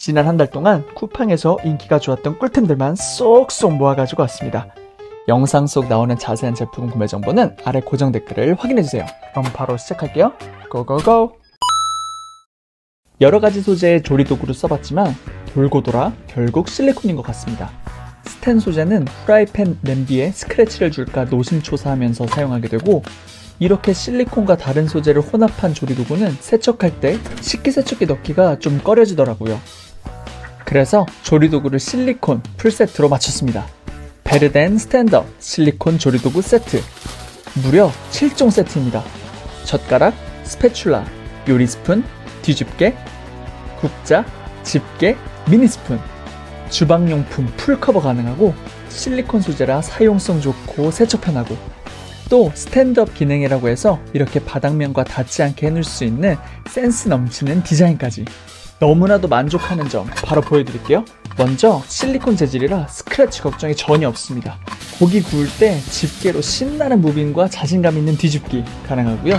지난 한 달 동안 쿠팡에서 인기가 좋았던 꿀템들만 쏙쏙 모아가지고 왔습니다. 영상 속 나오는 자세한 제품 구매 정보는 아래 고정 댓글을 확인해주세요. 그럼 바로 시작할게요. 고고고! 여러가지 소재의 조리도구를 써봤지만 돌고 돌아 결국 실리콘인 것 같습니다. 스텐 소재는 프라이팬 냄비에 스크래치를 줄까 노심초사하면서 사용하게 되고, 이렇게 실리콘과 다른 소재를 혼합한 조리도구는 세척할 때 식기세척기 넣기가 좀 꺼려지더라고요. 그래서 조리도구를 실리콘 풀세트로 맞췄습니다. 베르덴 스탠드업 실리콘 조리도구 세트, 무려 7종 세트입니다. 젓가락, 스패츌라, 요리스푼, 뒤집개, 국자, 집게, 미니스푼, 주방용품 풀커버 가능하고 실리콘 소재라 사용성 좋고 세척 편하고, 또 스탠드업 기능이라고 해서 이렇게 바닥면과 닿지 않게 해놓을 수 있는 센스 넘치는 디자인까지. 너무나도 만족하는 점 바로 보여드릴게요. 먼저 실리콘 재질이라 스크래치 걱정이 전혀 없습니다. 고기 구울 때 집게로 신나는 무빙과 자신감 있는 뒤집기 가능하고요.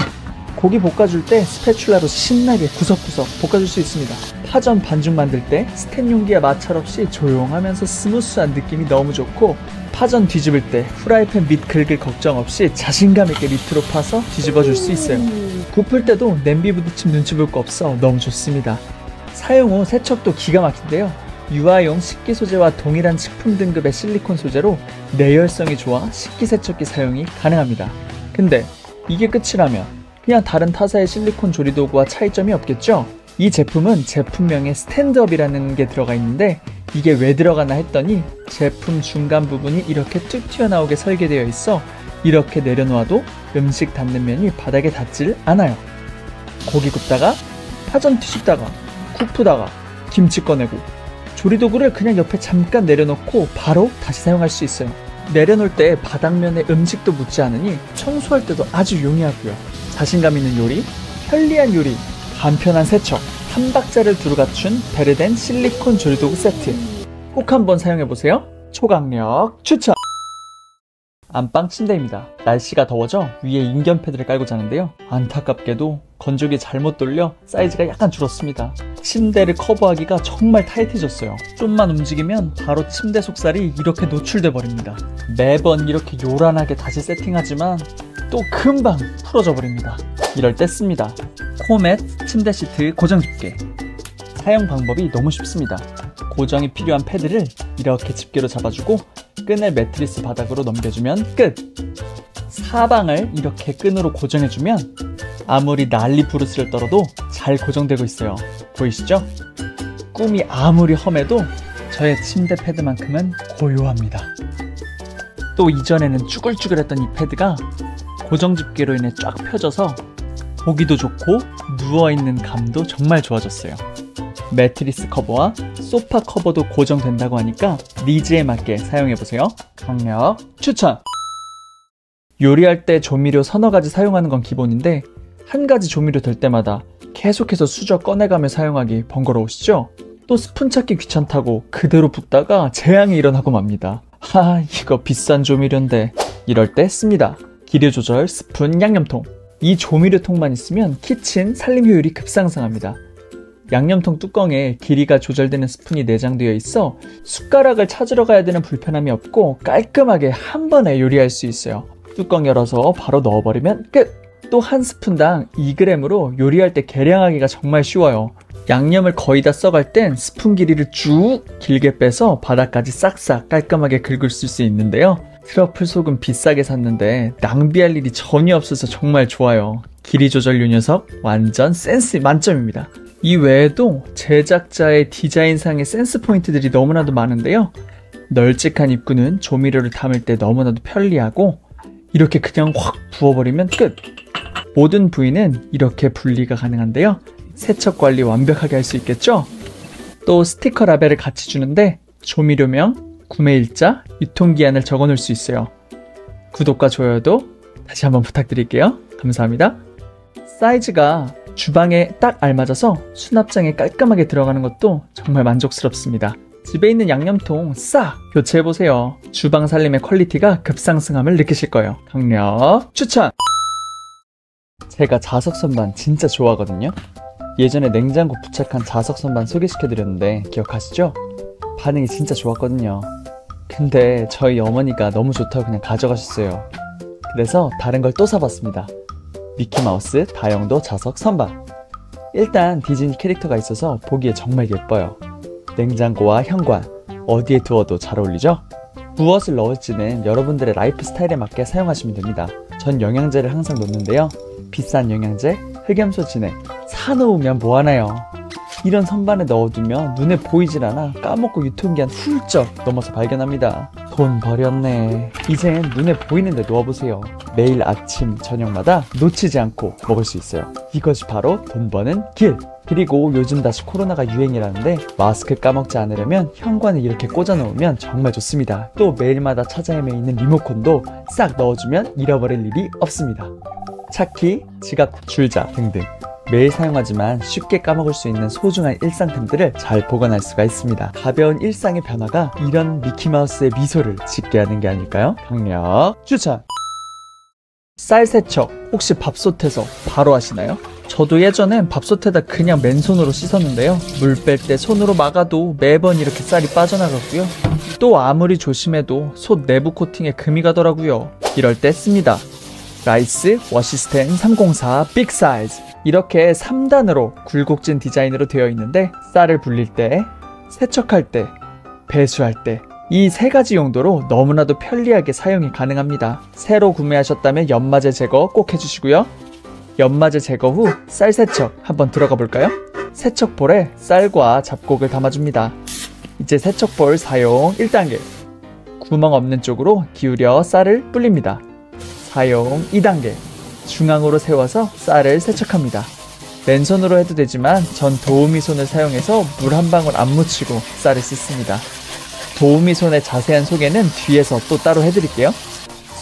고기 볶아줄 때 스패츌라로 신나게 구석구석 볶아줄 수 있습니다. 파전 반죽 만들 때 스텐 용기와 마찰 없이 조용하면서 스무스한 느낌이 너무 좋고, 파전 뒤집을 때 프라이팬 밑 긁을 걱정 없이 자신감 있게 밑으로 파서 뒤집어 줄 수 있어요. 굽을 때도 냄비 부딪힘 눈치 볼 거 없어 너무 좋습니다. 사용 후 세척도 기가 막힌데요. 유아용 식기 소재와 동일한 식품 등급의 실리콘 소재로 내열성이 좋아 식기세척기 사용이 가능합니다. 근데 이게 끝이라면 그냥 다른 타사의 실리콘 조리도구와 차이점이 없겠죠? 이 제품은 제품명에 스탠드업이라는 게 들어가 있는데, 이게 왜 들어가나 했더니 제품 중간 부분이 이렇게 뚝 튀어나오게 설계되어 있어 이렇게 내려놓아도 음식 닿는 면이 바닥에 닿질 않아요. 고기 굽다가, 파전 뒤집다가, 국 푸다가, 김치 꺼내고, 조리도구를 그냥 옆에 잠깐 내려놓고 바로 다시 사용할 수 있어요. 내려놓을 때 바닥면에 음식도 묻지 않으니 청소할 때도 아주 용이하고요. 자신감 있는 요리, 편리한 요리, 간편한 세척, 3박자를 두루 갖춘 베르덴 실리콘 조리도구 세트, 꼭 한번 사용해보세요. 초강력 추천! 안방 침대입니다. 날씨가 더워져 위에 인견 패드를 깔고 자는데요. 안타깝게도 건조기 잘못 돌려 사이즈가 약간 줄었습니다. 침대를 커버하기가 정말 타이트해졌어요. 좀만 움직이면 바로 침대 속살이 이렇게 노출돼 버립니다. 매번 이렇게 요란하게 다시 세팅하지만 또 금방 풀어져 버립니다. 이럴 때 씁니다. 코멧 침대 시트 고정 집게. 사용 방법이 너무 쉽습니다. 고정이 필요한 패드를 이렇게 집게로 잡아주고 끈을 매트리스 바닥으로 넘겨주면 끝! 사방을 이렇게 끈으로 고정해주면 아무리 난리 부르스를 떨어도 잘 고정되고 있어요. 보이시죠? 꿈이 아무리 험해도 저의 침대 패드만큼은 고요합니다. 또 이전에는 쭈글쭈글했던 이 패드가 고정 집게로 인해 쫙 펴져서 보기도 좋고 누워있는 감도 정말 좋아졌어요. 매트리스 커버와 소파 커버도 고정된다고 하니까 니즈에 맞게 사용해보세요. 강력 추천! 요리할 때 조미료 서너 가지 사용하는 건 기본인데, 한 가지 조미료 될 때마다 계속해서 수저 꺼내가며 사용하기 번거로우시죠? 또 스푼 찾기 귀찮다고 그대로 붓다가 재앙이 일어나고 맙니다. 이거 비싼 조미료인데. 이럴 때 씁니다. 기류 조절 스푼 양념통. 이 조미료통만 있으면 키친 살림 효율이 급상승합니다. 양념통 뚜껑에 길이가 조절되는 스푼이 내장되어 있어 숟가락을 찾으러 가야 되는 불편함이 없고 깔끔하게 한 번에 요리할 수 있어요. 뚜껑 열어서 바로 넣어버리면 끝! 또 한 스푼당 2g으로 요리할 때 계량하기가 정말 쉬워요. 양념을 거의 다 써갈 땐 스푼 길이를 쭉 길게 빼서 바닥까지 싹싹 깔끔하게 긁을 수 있는데요. 트러플 소금 비싸게 샀는데 낭비할 일이 전혀 없어서 정말 좋아요. 길이 조절 요 녀석 완전 센스 만점입니다. 이 외에도 제작자의 디자인상의 센스 포인트들이 너무나도 많은데요. 널찍한 입구는 조미료를 담을 때 너무나도 편리하고, 이렇게 그냥 확 부어버리면 끝! 모든 부위는 이렇게 분리가 가능한데요. 세척 관리 완벽하게 할 수 있겠죠? 또 스티커 라벨을 같이 주는데 조미료명, 구매일자, 유통기한을 적어놓을 수 있어요. 구독과 좋아요도 다시 한번 부탁드릴게요. 감사합니다. 사이즈가 주방에 딱 알맞아서 수납장에 깔끔하게 들어가는 것도 정말 만족스럽습니다. 집에 있는 양념통 싹 교체해보세요. 주방 살림의 퀄리티가 급상승함을 느끼실 거예요. 강력 추천! 제가 자석 선반 진짜 좋아하거든요. 예전에 냉장고 부착한 자석 선반 소개시켜드렸는데 기억하시죠? 반응이 진짜 좋았거든요. 근데 저희 어머니가 너무 좋다고 그냥 가져가셨어요. 그래서 다른 걸 또 사봤습니다. 미키마우스 다용도 자석 선반. 일단 디즈니 캐릭터가 있어서 보기에 정말 예뻐요. 냉장고와 현관, 어디에 두어도 잘 어울리죠? 무엇을 넣을지는 여러분들의 라이프 스타일에 맞게 사용하시면 됩니다. 전 영양제를 항상 넣는데요. 비싼 영양제, 흑염소 진액, 사놓으면 뭐하나요? 이런 선반에 넣어두면 눈에 보이질 않아 까먹고 유통기한 훌쩍 넘어서 발견합니다. 돈 버렸네. 이젠 눈에 보이는데 놓아보세요. 매일 아침 저녁마다 놓치지 않고 먹을 수 있어요. 이것이 바로 돈 버는 길. 그리고 요즘 다시 코로나가 유행이라는데 마스크 까먹지 않으려면 현관에 이렇게 꽂아 놓으면 정말 좋습니다. 또 매일마다 찾아 헤매있는 리모컨도 싹 넣어주면 잃어버릴 일이 없습니다. 차키, 지갑, 줄자 등등 매일 사용하지만 쉽게 까먹을 수 있는 소중한 일상템들을 잘 보관할 수가 있습니다. 가벼운 일상의 변화가 이런 미키마우스의 미소를 짓게 하는 게 아닐까요? 강력 추천! 쌀 세척 혹시 밥솥에서 바로 하시나요? 저도 예전엔 밥솥에다 그냥 맨손으로 씻었는데요. 물 뺄 때 손으로 막아도 매번 이렇게 쌀이 빠져나가고요. 또 아무리 조심해도 솥 내부 코팅에 금이 가더라고요. 이럴 때 씁니다. 라이스 워시스텐 304 빅 사이즈. 이렇게 3단으로 굴곡진 디자인으로 되어 있는데 쌀을 불릴 때, 세척할 때, 배수할 때 이 세 가지 용도로 너무나도 편리하게 사용이 가능합니다. 새로 구매하셨다면 연마제 제거 꼭 해주시고요. 연마제 제거 후 쌀 세척 한번 들어가 볼까요? 세척볼에 쌀과 잡곡을 담아줍니다. 이제 세척볼 사용 1단계. 구멍 없는 쪽으로 기울여 쌀을 불립니다. 사용 2단계. 중앙으로 세워서 쌀을 세척합니다. 맨손으로 해도 되지만 전 도우미 손을 사용해서 물 한 방울 안 묻히고 쌀을 씻습니다. 도우미 손의 자세한 소개는 뒤에서 또 따로 해드릴게요.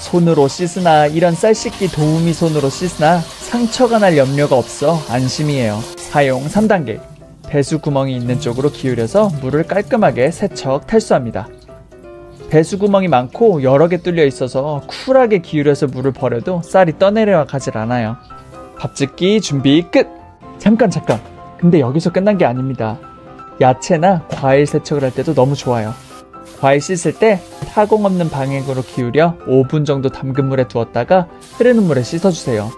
손으로 씻으나 이런 쌀 씻기 도우미 손으로 씻으나 상처가 날 염려가 없어 안심이에요. 사용 3단계. 배수 구멍이 있는 쪽으로 기울여서 물을 깔끔하게 세척 탈수합니다. 배수 구멍이 많고 여러 개 뚫려 있어서 쿨하게 기울여서 물을 버려도 쌀이 떠내려와 가질 않아요. 밥짓기 준비 끝! 잠깐! 근데 여기서 끝난 게 아닙니다. 야채나 과일 세척을 할 때도 너무 좋아요. 과일 씻을 때 타공 없는 방향으로 기울여 5분 정도 담근 물에 두었다가 흐르는 물에 씻어주세요.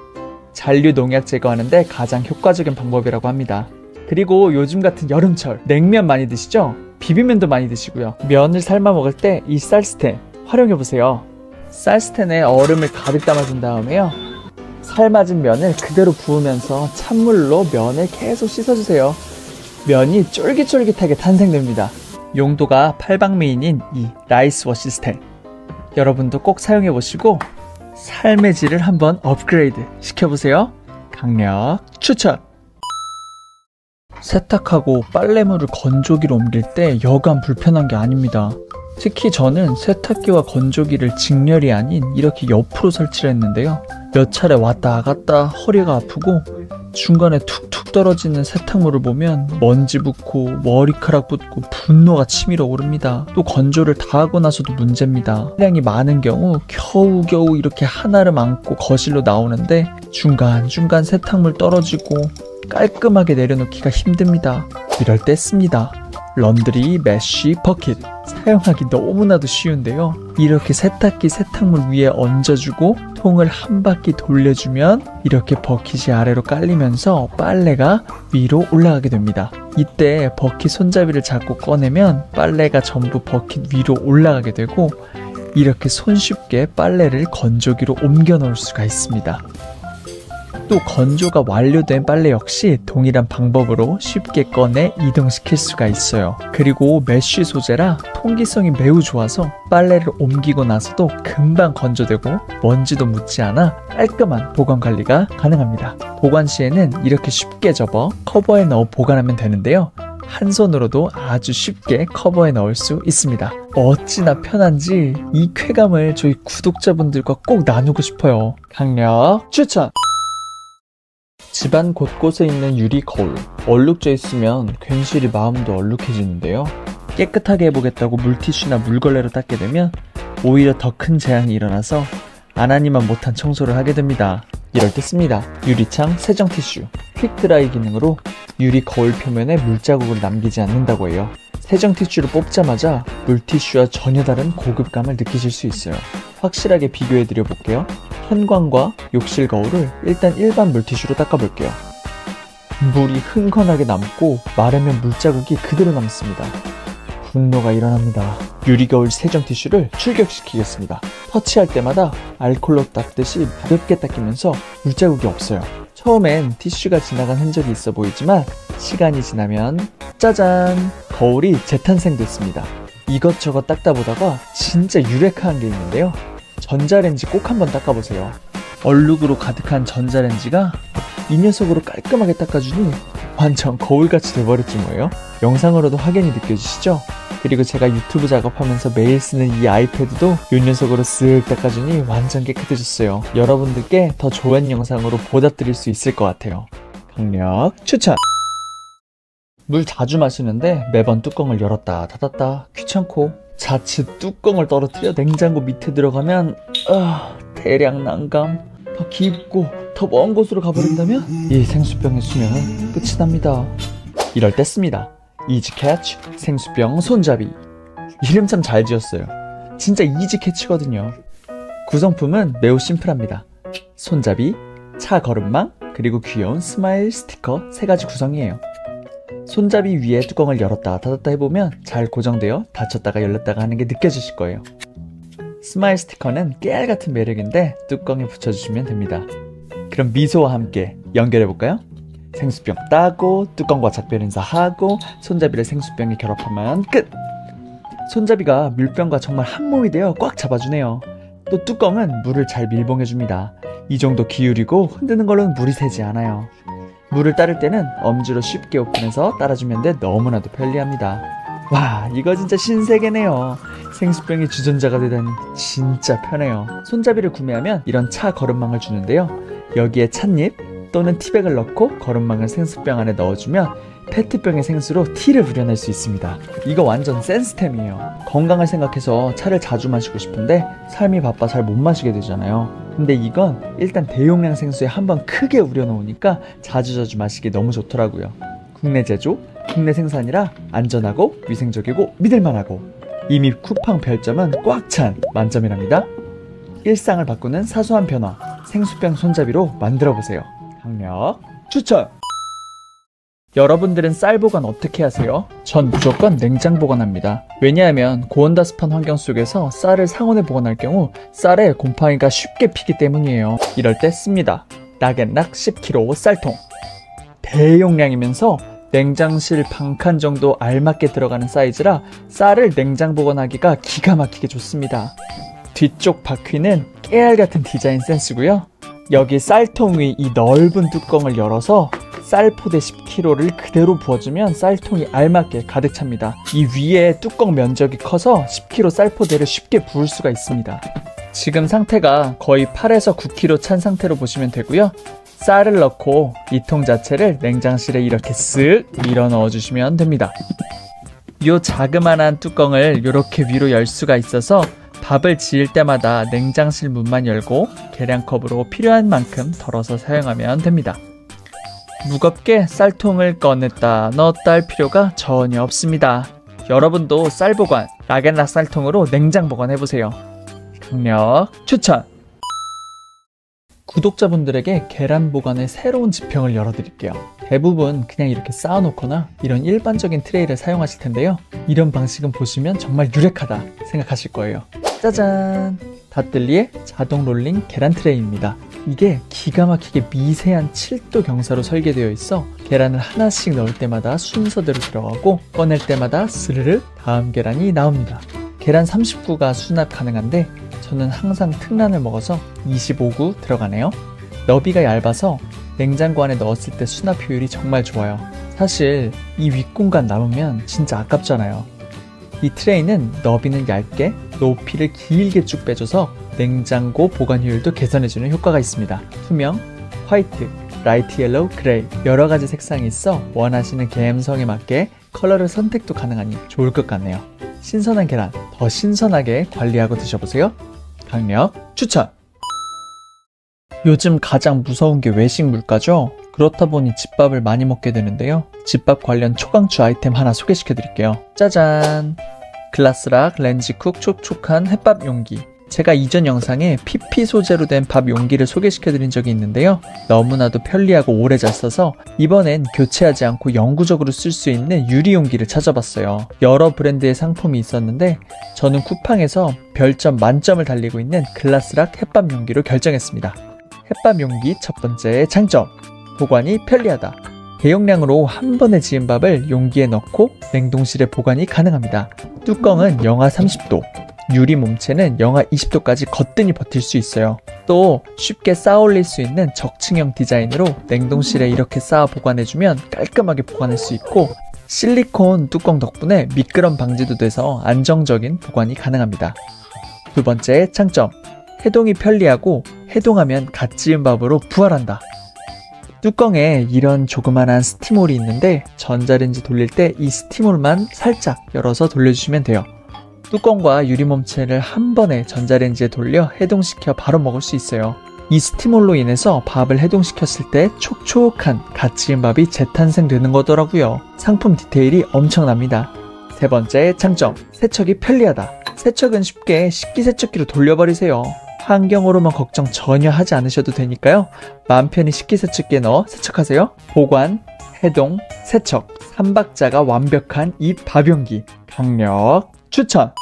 잔류 농약 제거하는데 가장 효과적인 방법이라고 합니다. 그리고 요즘 같은 여름철 냉면 많이 드시죠? 비빔면도 많이 드시고요. 면을 삶아 먹을 때 이 쌀스텐 활용해보세요. 쌀스텐에 얼음을 가득 담아준 다음에요. 삶아진 면을 그대로 부으면서 찬물로 면을 계속 씻어주세요. 면이 쫄깃쫄깃하게 탄생됩니다. 용도가 팔방미인인 이 라이스 워시스텐. 여러분도 꼭 사용해보시고 삶의 질을 한번 업그레이드 시켜보세요. 강력 추천! 세탁하고 빨래물을 건조기로 옮길 때 여간 불편한 게 아닙니다. 특히 저는 세탁기와 건조기를 직렬이 아닌 이렇게 옆으로 설치를 했는데요. 몇 차례 왔다 갔다 허리가 아프고 중간에 툭툭 떨어지는 세탁물을 보면 먼지 붙고 머리카락 붙고 분노가 치밀어 오릅니다. 또 건조를 다 하고 나서도 문제입니다.量이 많은 경우 겨우겨우 이렇게 하나를 안고 거실로 나오는데 중간중간 세탁물 떨어지고 깔끔하게 내려놓기가 힘듭니다. 이럴 때 씁니다. 런드리 메쉬 버킷. 사용하기 너무나도 쉬운데요. 이렇게 세탁기 세탁물 위에 얹어주고 통을 한 바퀴 돌려주면 이렇게 버킷이 아래로 깔리면서 빨래가 위로 올라가게 됩니다. 이때 버킷 손잡이를 잡고 꺼내면 빨래가 전부 버킷 위로 올라가게 되고 이렇게 손쉽게 빨래를 건조기로 옮겨 놓을 수가 있습니다. 또 건조가 완료된 빨래 역시 동일한 방법으로 쉽게 꺼내 이동시킬 수가 있어요. 그리고 메쉬 소재라 통기성이 매우 좋아서 빨래를 옮기고 나서도 금방 건조되고 먼지도 묻지 않아 깔끔한 보관 관리가 가능합니다. 보관 시에는 이렇게 쉽게 접어 커버에 넣어 보관하면 되는데요. 한 손으로도 아주 쉽게 커버에 넣을 수 있습니다. 어찌나 편한지 이 쾌감을 저희 구독자분들과 꼭 나누고 싶어요. 강력 추천! 집안 곳곳에 있는 유리 거울, 얼룩져 있으면 괜시리 마음도 얼룩해지는데요. 깨끗하게 해보겠다고 물티슈나 물걸레로 닦게 되면 오히려 더 큰 재앙이 일어나서 안 하니만 못한 청소를 하게 됩니다. 이럴 때 씁니다. 유리창 세정 티슈, 퀵드라이 기능으로 유리 거울 표면에 물자국을 남기지 않는다고 해요. 세정 티슈를 뽑자마자 물티슈와 전혀 다른 고급감을 느끼실 수 있어요. 확실하게 비교해 드려 볼게요. 현관과 욕실 거울을 일단 일반 물티슈로 닦아볼게요. 물이 흥건하게 남고 마르면 물자국이 그대로 남습니다. 분노가 일어납니다. 유리거울 세정 티슈를 출격시키겠습니다. 터치할 때마다 알콜로 닦듯이 가볍게 닦이면서 물자국이 없어요. 처음엔 티슈가 지나간 흔적이 있어 보이지만 시간이 지나면 짜잔! 거울이 재탄생됐습니다. 이것저것 닦다 보다가 진짜 유레카한 게 있는데요. 전자레인지 꼭 한번 닦아보세요. 얼룩으로 가득한 전자레인지가 이 녀석으로 깔끔하게 닦아주니 완전 거울같이 돼버렸지 뭐예요. 영상으로도 확연히 느껴지시죠? 그리고 제가 유튜브 작업하면서 매일 쓰는 이 아이패드도 이 녀석으로 쓱 닦아주니 완전 깨끗해졌어요. 여러분들께 더 좋은 영상으로 보답드릴 수 있을 것 같아요. 강력 추천! 물 자주 마시는데 매번 뚜껑을 열었다 닫았다 귀찮고 자칫 뚜껑을 떨어뜨려 냉장고 밑에 들어가면 대량 난감. 더 깊고 더 먼 곳으로 가버린다면 이 생수병의 수명은 끝이 납니다. 이럴 때 씁니다. 이지캐치 생수병 손잡이. 이름 참 잘 지었어요. 진짜 이지캐치거든요. 구성품은 매우 심플합니다. 손잡이, 차 걸음망, 그리고 귀여운 스마일 스티커 3가지 구성이에요. 손잡이 위에 뚜껑을 열었다 닫았다 해보면 잘 고정되어 닫혔다가 열렸다가 하는 게 느껴지실 거예요. 스마일 스티커는 깨알같은 매력인데 뚜껑에 붙여주시면 됩니다. 그럼 미소와 함께 연결해볼까요? 생수병 따고 뚜껑과 작별 인사하고 손잡이를 생수병에 결합하면 끝! 손잡이가 물병과 정말 한 몸이 되어 꽉 잡아주네요. 또 뚜껑은 물을 잘 밀봉해줍니다. 이 정도 기울이고 흔드는 걸로는 물이 새지 않아요. 물을 따를 때는 엄지로 쉽게 오픈해서 따라주면 돼 너무나도 편리합니다. 와, 이거 진짜 신세계네요. 생수병이 주전자가 되다니 진짜 편해요. 손잡이를 구매하면 이런 차 걸음망을 주는데요. 여기에 찻잎 또는 티백을 넣고 걸음망을 생수병 안에 넣어주면 페트병의 생수로 티를 우려낼 수 있습니다. 이거 완전 센스템이에요. 건강을 생각해서 차를 자주 마시고 싶은데 삶이 바빠 잘 못 마시게 되잖아요. 근데 이건 일단 대용량 생수에 한번 크게 우려놓으니까 자주자주 마시기 너무 좋더라고요. 국내 제조, 국내 생산이라 안전하고 위생적이고 믿을만하고 이미 쿠팡 별점은 꽉 찬 만점이랍니다. 일상을 바꾸는 사소한 변화, 생수병 손잡이로 만들어보세요. 강력 추천! 여러분들은 쌀 보관 어떻게 하세요? 전 무조건 냉장 보관합니다. 왜냐하면 고온다습한 환경 속에서 쌀을 상온에 보관할 경우 쌀에 곰팡이가 쉽게 피기 때문이에요. 이럴 때 씁니다. 락앤락 10kg 쌀통. 대용량이면서 냉장실 반칸 정도 알맞게 들어가는 사이즈라 쌀을 냉장 보관하기가 기가 막히게 좋습니다. 뒤쪽 바퀴는 깨알같은 디자인 센스고요. 여기 쌀통 위 이 넓은 뚜껑을 열어서 쌀포대 10kg를 그대로 부어주면 쌀통이 알맞게 가득 찹니다. 이 위에 뚜껑 면적이 커서 10kg 쌀포대를 쉽게 부을 수가 있습니다. 지금 상태가 거의 8에서 9kg 찬 상태로 보시면 되고요. 쌀을 넣고 이 통 자체를 냉장실에 이렇게 쓱 밀어 넣어주시면 됩니다. 이 자그만한 뚜껑을 이렇게 위로 열 수가 있어서 밥을 지을 때마다 냉장실 문만 열고 계량컵으로 필요한 만큼 덜어서 사용하면 됩니다. 무겁게 쌀통을 꺼냈다 넣었다 할 필요가 전혀 없습니다. 여러분도 쌀 보관, 락앤락 쌀통으로 냉장 보관해보세요. 강력 추천! 구독자분들에게 계란 보관의 새로운 지평을 열어드릴게요. 대부분 그냥 이렇게 쌓아놓거나 이런 일반적인 트레이를 사용하실 텐데요. 이런 방식은 보시면 정말 유력하다 생각하실 거예요. 짜잔! 닷들리의 자동 롤링 계란 트레이입니다. 이게 기가 막히게 미세한 7도 경사로 설계되어 있어 계란을 하나씩 넣을 때마다 순서대로 들어가고 꺼낼 때마다 스르르 다음 계란이 나옵니다. 계란 39가 수납 가능한데 저는 항상 특란을 먹어서 25구 들어가네요. 너비가 얇아서 냉장고 안에 넣었을 때 수납 효율이 정말 좋아요. 사실 이 윗공간 남으면 진짜 아깝잖아요. 이 트레이는 너비는 얇게 높이를 길게 쭉 빼줘서 냉장고 보관 효율도 개선해주는 효과가 있습니다. 투명, 화이트, 라이트 옐로우, 그레이 여러가지 색상이 있어 원하시는 감성에 맞게 컬러를 선택도 가능하니 좋을 것 같네요. 신선한 계란 더 신선하게 관리하고 드셔보세요. 강력 추천! 요즘 가장 무서운 게 외식 물가죠? 그렇다 보니 집밥을 많이 먹게 되는데요. 집밥 관련 초강추 아이템 하나 소개시켜 드릴게요. 짜잔! 글라스락 렌지쿡 촉촉한 햇밥 용기. 제가 이전 영상에 PP 소재로 된 밥 용기를 소개시켜 드린 적이 있는데요. 너무나도 편리하고 오래 잘 써서 이번엔 교체하지 않고 영구적으로 쓸 수 있는 유리 용기를 찾아봤어요. 여러 브랜드의 상품이 있었는데 저는 쿠팡에서 별점 만점을 달리고 있는 글라스락 햇밥 용기로 결정했습니다. 햇밥 용기 첫 번째 장점, 보관이 편리하다. 대용량으로 한 번에 지은 밥을 용기에 넣고 냉동실에 보관이 가능합니다. 뚜껑은 영하 30도, 유리 몸체는 영하 20도까지 거뜬히 버틸 수 있어요. 또 쉽게 쌓아 올릴 수 있는 적층형 디자인으로 냉동실에 이렇게 쌓아 보관해주면 깔끔하게 보관할 수 있고, 실리콘 뚜껑 덕분에 미끄럼 방지도 돼서 안정적인 보관이 가능합니다. 두 번째 장점, 해동이 편리하고 해동하면 갓 지은 밥으로 부활한다. 뚜껑에 이런 조그만한 스티몰이 있는데 전자레인지 돌릴 때 이 스티몰만 살짝 열어서 돌려주시면 돼요. 뚜껑과 유리 몸체를 한 번에 전자레인지에 돌려 해동시켜 바로 먹을 수 있어요. 이 스티몰로 인해서 밥을 해동시켰을 때 촉촉한 갓 지은 밥이 재탄생되는 거더라고요. 상품 디테일이 엄청납니다. 세 번째 장점, 세척이 편리하다. 세척은 쉽게 식기세척기로 돌려버리세요. 환경오염만 걱정 전혀 하지 않으셔도 되니까요. 마음 편히 식기세척기에 넣어 세척하세요. 보관, 해동, 세척, 3박자가 완벽한 이 밥용기 강력 추천!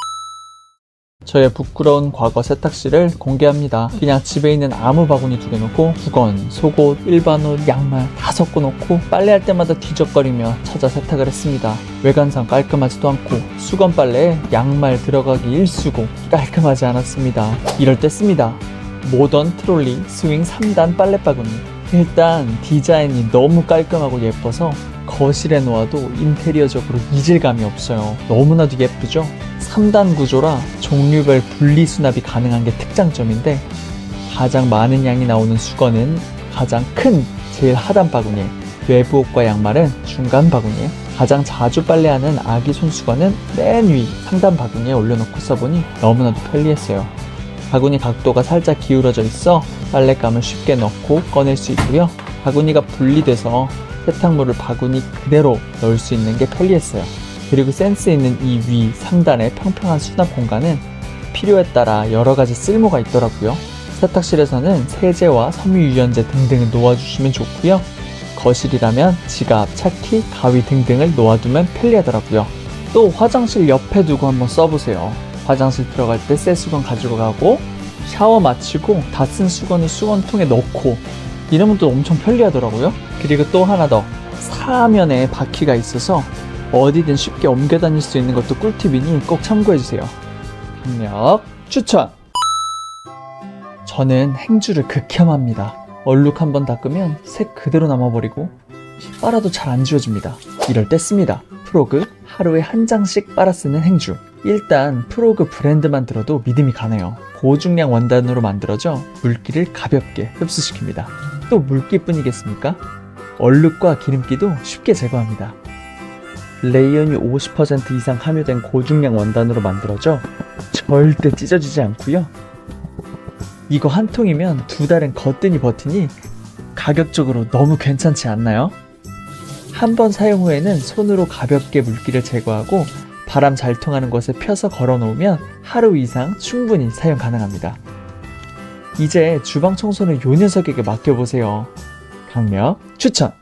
저의 부끄러운 과거 세탁실을 공개합니다. 그냥 집에 있는 아무 바구니 2개 놓고 수건, 속옷, 일반 옷, 양말 다 섞어놓고 빨래할 때마다 뒤적거리며 찾아 세탁을 했습니다. 외관상 깔끔하지도 않고 수건 빨래에 양말 들어가기 일쑤고 깔끔하지 않았습니다. 이럴 때 씁니다. 모던 트롤리 스윙 3단 빨래 바구니. 일단 디자인이 너무 깔끔하고 예뻐서 거실에 놓아도 인테리어적으로 이질감이 없어요. 너무나도 예쁘죠? 3단 구조라 종류별 분리 수납이 가능한 게 특장점인데, 가장 많은 양이 나오는 수건은 가장 큰 제일 하단 바구니에, 외부 옷과 양말은 중간 바구니에, 가장 자주 빨래하는 아기 손수건은 맨 위 상단 바구니에 올려놓고 써보니 너무나도 편리했어요. 바구니 각도가 살짝 기울어져 있어 빨랫감을 쉽게 넣고 꺼낼 수 있고요. 바구니가 분리돼서 세탁물을 바구니 그대로 넣을 수 있는 게 편리했어요. 그리고 센스 있는 이 위 상단의 평평한 수납 공간은 필요에 따라 여러가지 쓸모가 있더라고요. 세탁실에서는 세제와 섬유유연제 등등을 놓아주시면 좋고요. 거실이라면 지갑, 차키, 가위 등등을 놓아두면 편리하더라고요. 또 화장실 옆에 두고 한번 써보세요. 화장실 들어갈 때 새 수건 가지고 가고, 샤워 마치고 다 쓴 수건을 수건통에 넣고, 이러면 또 엄청 편리하더라고요. 그리고 또 하나 더, 사면에 바퀴가 있어서 어디든 쉽게 옮겨 다닐 수 있는 것도 꿀팁이니 꼭 참고해주세요. 강력 추천! 저는 행주를 극혐합니다. 얼룩 한번 닦으면 색 그대로 남아버리고 빨아도 잘 안 지워집니다. 이럴 때 씁니다. 프로그 하루에 한 장씩 빨아 쓰는 행주. 일단 프로그 브랜드만 들어도 믿음이 가네요. 고중량 원단으로 만들어져 물기를 가볍게 흡수시킵니다. 또 물기뿐이겠습니까? 얼룩과 기름기도 쉽게 제거합니다. 레이온이 50% 이상 함유된 고중량 원단으로 만들어져 절대 찢어지지 않고요. 이거 한 통이면 2달은 거뜬히 버티니 가격적으로 너무 괜찮지 않나요? 한 번 사용 후에는 손으로 가볍게 물기를 제거하고 바람 잘 통하는 곳에 펴서 걸어 놓으면 하루 이상 충분히 사용 가능합니다. 이제 주방 청소는 요 녀석에게 맡겨보세요. 강력 추천!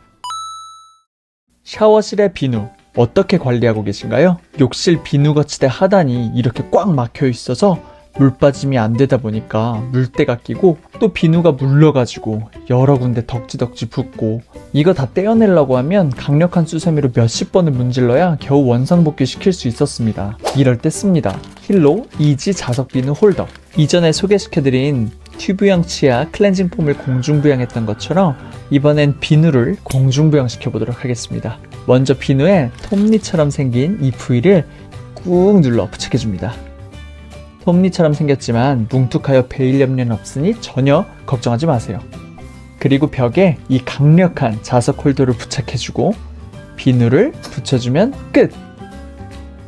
샤워실의 비누 어떻게 관리하고 계신가요? 욕실 비누 거치대 하단이 이렇게 꽉 막혀 있어서 물 빠짐이 안 되다 보니까 물때가 끼고 또 비누가 물러가지고 여러 군데 덕지덕지 붓고, 이거 다 떼어내려고 하면 강력한 수세미로 몇십 번을 문질러야 겨우 원상복귀 시킬 수 있었습니다. 이럴 때 씁니다. 힐로 이지 자석 비누 홀더. 이전에 소개시켜드린 튜브형 치아 클렌징 폼을 공중부양했던 것처럼 이번엔 비누를 공중부양 시켜보도록 하겠습니다. 먼저 비누에 톱니처럼 생긴 이 부위를 꾹 눌러 부착해줍니다. 톱니처럼 생겼지만 뭉툭하여 베일 염려는 없으니 전혀 걱정하지 마세요. 그리고 벽에 이 강력한 자석 홀더를 부착해주고 비누를 붙여주면 끝!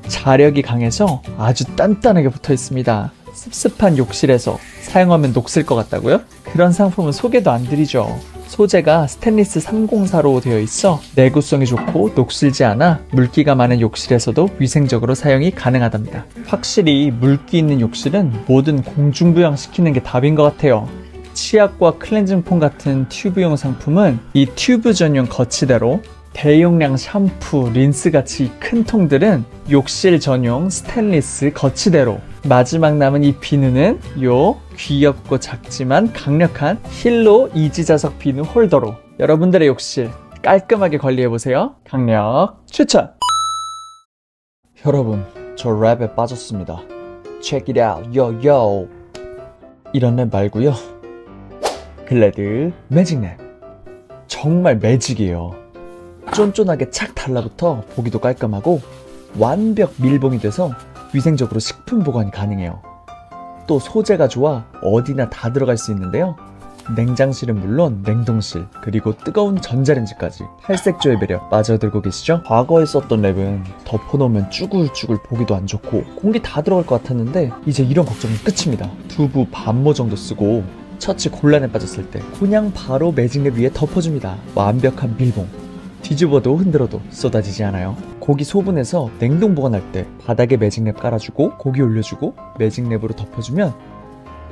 자력이 강해서 아주 단단하게 붙어 있습니다. 습습한 욕실에서 사용하면 녹슬 것 같다고요? 그런 상품은 소개도 안 드리죠. 소재가 스테인리스 304로 되어 있어 내구성이 좋고 녹슬지 않아 물기가 많은 욕실에서도 위생적으로 사용이 가능하답니다. 확실히 물기 있는 욕실은 뭐든 공중부양시키는 게 답인 것 같아요. 치약과 클렌징 폼 같은 튜브용 상품은 이 튜브 전용 거치대로, 대용량 샴푸, 린스같이 큰 통들은 욕실 전용 스테인리스 거치대로, 마지막 남은 이 비누는 요 귀엽고 작지만 강력한 힐로 이지자석 비누 홀더로 여러분들의 욕실 깔끔하게 관리해보세요. 강력 추천! 여러분, 저 랩에 빠졌습니다. Check it out, yo yo. 이런 랩 말고요. 글래드 매직 랩. 정말 매직이에요. 쫀쫀하게 착 달라붙어 보기도 깔끔하고 완벽 밀봉이 돼서 위생적으로 식품 보관이 가능해요. 또 소재가 좋아 어디나 다 들어갈 수 있는데요. 냉장실은 물론 냉동실, 그리고 뜨거운 전자레인지까지 탈색조의 배려 빠져들고 계시죠? 과거에 썼던 랩은 덮어놓으면 쭈글쭈글 보기도 안 좋고 공기 다 들어갈 것 같았는데 이제 이런 걱정은 끝입니다. 두부 반모 정도 쓰고 처치 곤란에 빠졌을 때 그냥 바로 매직랩 위에 덮어줍니다. 완벽한 밀봉. 뒤집어도 흔들어도 쏟아지지 않아요. 고기 소분해서 냉동 보관할 때 바닥에 매직랩 깔아주고 고기 올려주고 매직랩으로 덮어주면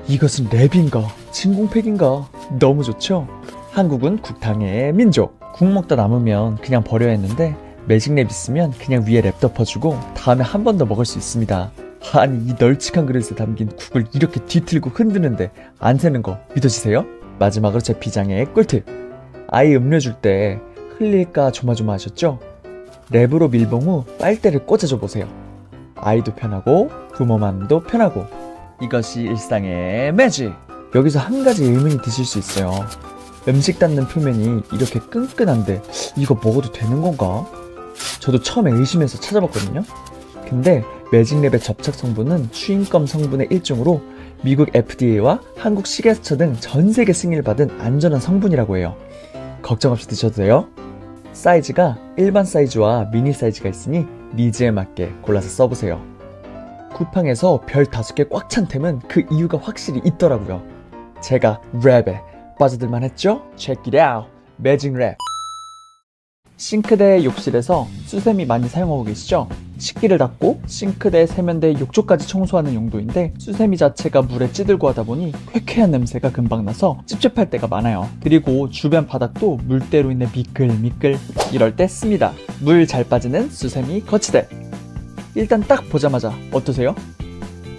이것은 랩인가 진공팩인가 너무 좋죠? 한국은 국탕의 민족. 국 먹다 남으면 그냥 버려야 했는데 매직랩 있으면 그냥 위에 랩 덮어주고 다음에 한 번 더 먹을 수 있습니다. 아니 이 널찍한 그릇에 담긴 국을 이렇게 뒤틀고 흔드는데 안 새는 거 믿어지세요? 마지막으로 제 비장의 꿀팁. 아이 음료 줄 때 흘릴까 조마조마하셨죠? 랩으로 밀봉 후 빨대를 꽂아줘 보세요. 아이도 편하고 부모 마음도 편하고 이것이 일상의 매직! 여기서 한 가지 의문이 드실 수 있어요. 음식 닿는 표면이 이렇게 끈끈한데 이거 먹어도 되는 건가? 저도 처음에 의심해서 찾아봤거든요. 근데 매직랩의 접착 성분은 추인검 성분의 일종으로 미국 FDA와 한국 식약처 등 전 세계 승인을 받은 안전한 성분이라고 해요. 걱정 없이 드셔도 돼요. 사이즈가 일반 사이즈와 미니 사이즈가 있으니 니즈에 맞게 골라서 써보세요. 쿠팡에서 별 5개 꽉 찬 템은 그 이유가 확실히 있더라고요. 제가 랩에 빠져들만 했죠? Check it out! 매직 랩! 싱크대 욕실에서 수세미 많이 사용하고 계시죠? 식기를 닦고 싱크대, 세면대, 욕조까지 청소하는 용도인데 수세미 자체가 물에 찌들고 하다 보니 쾌쾌한 냄새가 금방 나서 찝찝할 때가 많아요. 그리고 주변 바닥도 물때로 인해 미끌미끌. 이럴 때 씁니다. 물 잘 빠지는 수세미 거치대. 일단 딱 보자마자 어떠세요?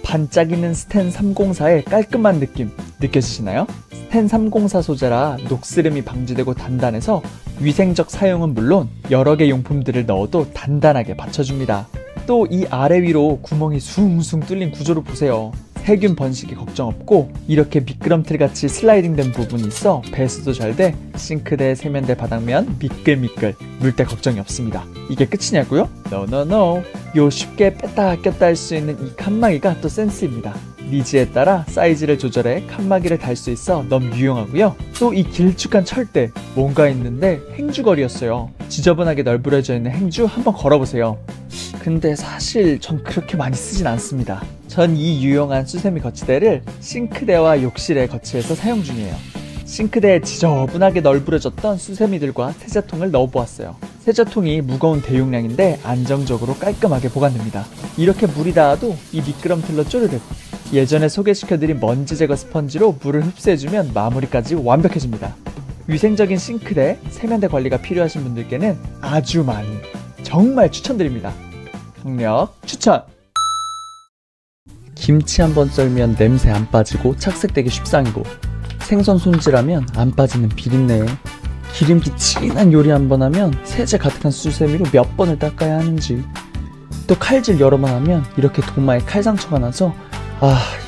반짝이는 스텐 304의 깔끔한 느낌 느껴지시나요? 스텐 304 소재라 녹스름이 방지되고 단단해서 위생적 사용은 물론 여러 개 용품들을 넣어도 단단하게 받쳐줍니다. 또 이 아래 위로 구멍이 숭숭 뚫린 구조를 보세요. 세균 번식이 걱정 없고 이렇게 미끄럼틀 같이 슬라이딩된 부분이 있어 배수도 잘 돼 싱크대, 세면대 바닥면 미끌미끌 물때 걱정이 없습니다. 이게 끝이냐고요? No. 요 쉽게 뺐다 꼈다 할 수 있는 이 칸막이가 또 센스입니다. 니즈에 따라 사이즈를 조절해 칸막이를 달 수 있어 너무 유용하고요. 또 이 길쭉한 철대 뭔가 있는데 행주걸이었어요. 지저분하게 널브러져 있는 행주 한번 걸어보세요. 근데 사실 전 그렇게 많이 쓰진 않습니다. 전 이 유용한 수세미 거치대를 싱크대와 욕실에 거치해서 사용 중이에요. 싱크대에 지저분하게 널브러졌던 수세미들과 세제통을 넣어보았어요. 세제통이 무거운 대용량인데 안정적으로 깔끔하게 보관됩니다. 이렇게 물이 닿아도 이 미끄럼틀로 쪼르륵. 예전에 소개시켜드린 먼지 제거 스펀지로 물을 흡수해주면 마무리까지 완벽해집니다. 위생적인 싱크대, 세면대 관리가 필요하신 분들께는 아주 많이 정말 추천드립니다. 강력 추천! 김치 한번 썰면 냄새 안 빠지고 착색되기 쉽상이고 생선 손질하면 안 빠지는 비린내, 기름기 진한 요리 한번 하면 세제 가득한 수세미로 몇 번을 닦아야 하는지, 또 칼질 여러 번 하면 이렇게 도마에 칼상처가 나서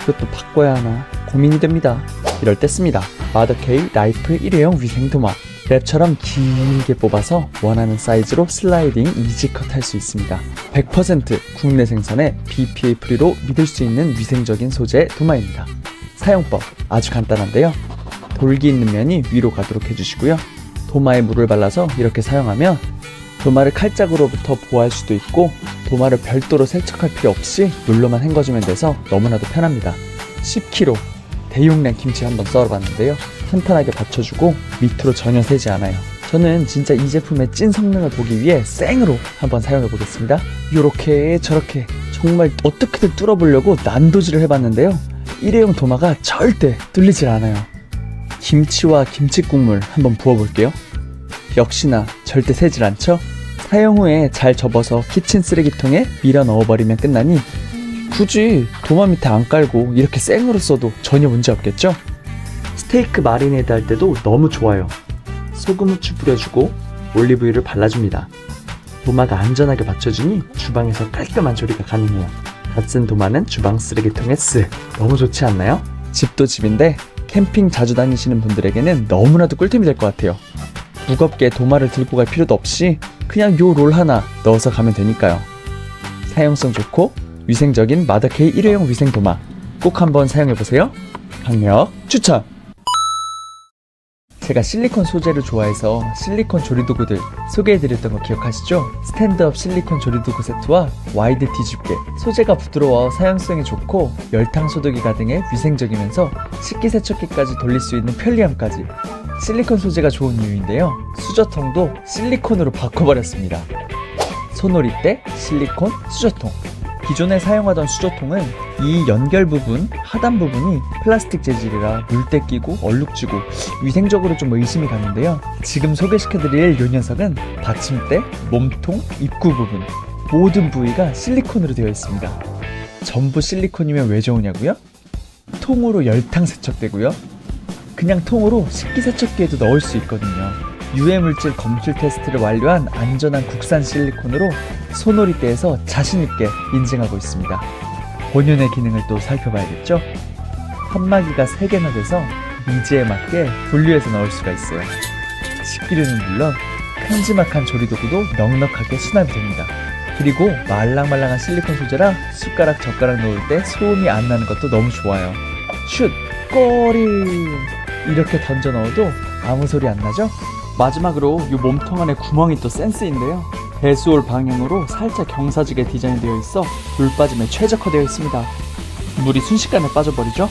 이것도 바꿔야 하나 고민이 됩니다. 이럴 때 씁니다. 마더케이 라이프 일회용 위생 도마. 랩처럼 길게 뽑아서 원하는 사이즈로 슬라이딩 이지컷 할 수 있습니다. 100% 국내 생산의 BPA 프리로 믿을 수 있는 위생적인 소재 도마입니다. 사용법 아주 간단한데요. 돌기 있는 면이 위로 가도록 해주시고요. 도마에 물을 발라서 이렇게 사용하면 도마를 칼자루로부터 보호할 수도 있고 도마를 별도로 세척할 필요 없이 물로만 헹궈주면 돼서 너무나도 편합니다. 10kg 대용량 김치 한번 썰어봤는데요. 탄탄하게 받쳐주고 밑으로 전혀 새지 않아요. 저는 진짜 이 제품의 찐 성능을 보기 위해 생으로 한번 사용해 보겠습니다. 요렇게 저렇게 정말 어떻게든 뚫어보려고 난도질을 해봤는데요. 일회용 도마가 절대 뚫리질 않아요. 김치와 김치 국물 한번 부어볼게요. 역시나 절대 새질 않죠? 사용 후에 잘 접어서 키친 쓰레기통에 밀어 넣어버리면 끝나니 굳이 도마 밑에 안 깔고 이렇게 생으로 써도 전혀 문제 없겠죠? 스테이크 마리네이드 할 때도 너무 좋아요. 소금 후추 뿌려주고 올리브유를 발라줍니다. 도마가 안전하게 받쳐주니 주방에서 깔끔한 조리가 가능해요. 다 쓴 도마는 주방 쓰레기통에 쓱. 너무 좋지 않나요? 집도 집인데 캠핑 자주 다니시는 분들에게는 너무나도 꿀템이 될 것 같아요. 무겁게 도마를 들고 갈 필요도 없이 그냥 요 롤 하나 넣어서 가면 되니까요. 사용성 좋고 위생적인 마더케이 일회용 위생 도마 꼭 한번 사용해보세요. 강력 추천! 제가 실리콘 소재를 좋아해서 실리콘 조리도구들 소개해드렸던 거 기억하시죠? 스탠드업 실리콘 조리도구 세트와 와이드 뒤집개. 소재가 부드러워 사용성이 좋고 열탕 소독이 가능해 위생적이면서 식기세척기까지 돌릴 수 있는 편리함까지. 실리콘 소재가 좋은 이유인데요. 수저통도 실리콘으로 바꿔버렸습니다. 소놀이대 실리콘 수저통. 기존에 사용하던 수저통은 이 연결 부분, 하단 부분이 플라스틱 재질이라 물때 끼고 얼룩지고 위생적으로 좀 의심이 가는데요. 지금 소개시켜드릴 요 녀석은 받침대, 몸통, 입구 부분 모든 부위가 실리콘으로 되어 있습니다. 전부 실리콘이면 왜 좋으냐고요? 통으로 열탕 세척되고요. 그냥 통으로 식기세척기에도 넣을 수 있거든요. 유해물질 검출 테스트를 완료한 안전한 국산 실리콘으로 소놀이대에서 자신있게 인증하고 있습니다. 본연의 기능을 또 살펴봐야겠죠? 칸막이가 3개나 돼서 니즈에 맞게 분류해서 넣을 수가 있어요. 식기류는 물론 큼지막한 조리도구도 넉넉하게 수납이 됩니다. 그리고 말랑말랑한 실리콘 소재라 숟가락, 젓가락 놓을 때 소음이 안 나는 것도 너무 좋아요. 슛! 꼬리! 이렇게 던져 넣어도 아무 소리 안 나죠? 마지막으로 이 몸통 안에 구멍이 또 센스인데요. 배수올 방향으로 살짝 경사지게 디자인되어 있어 물 빠짐에 최적화되어 있습니다. 물이 순식간에 빠져버리죠?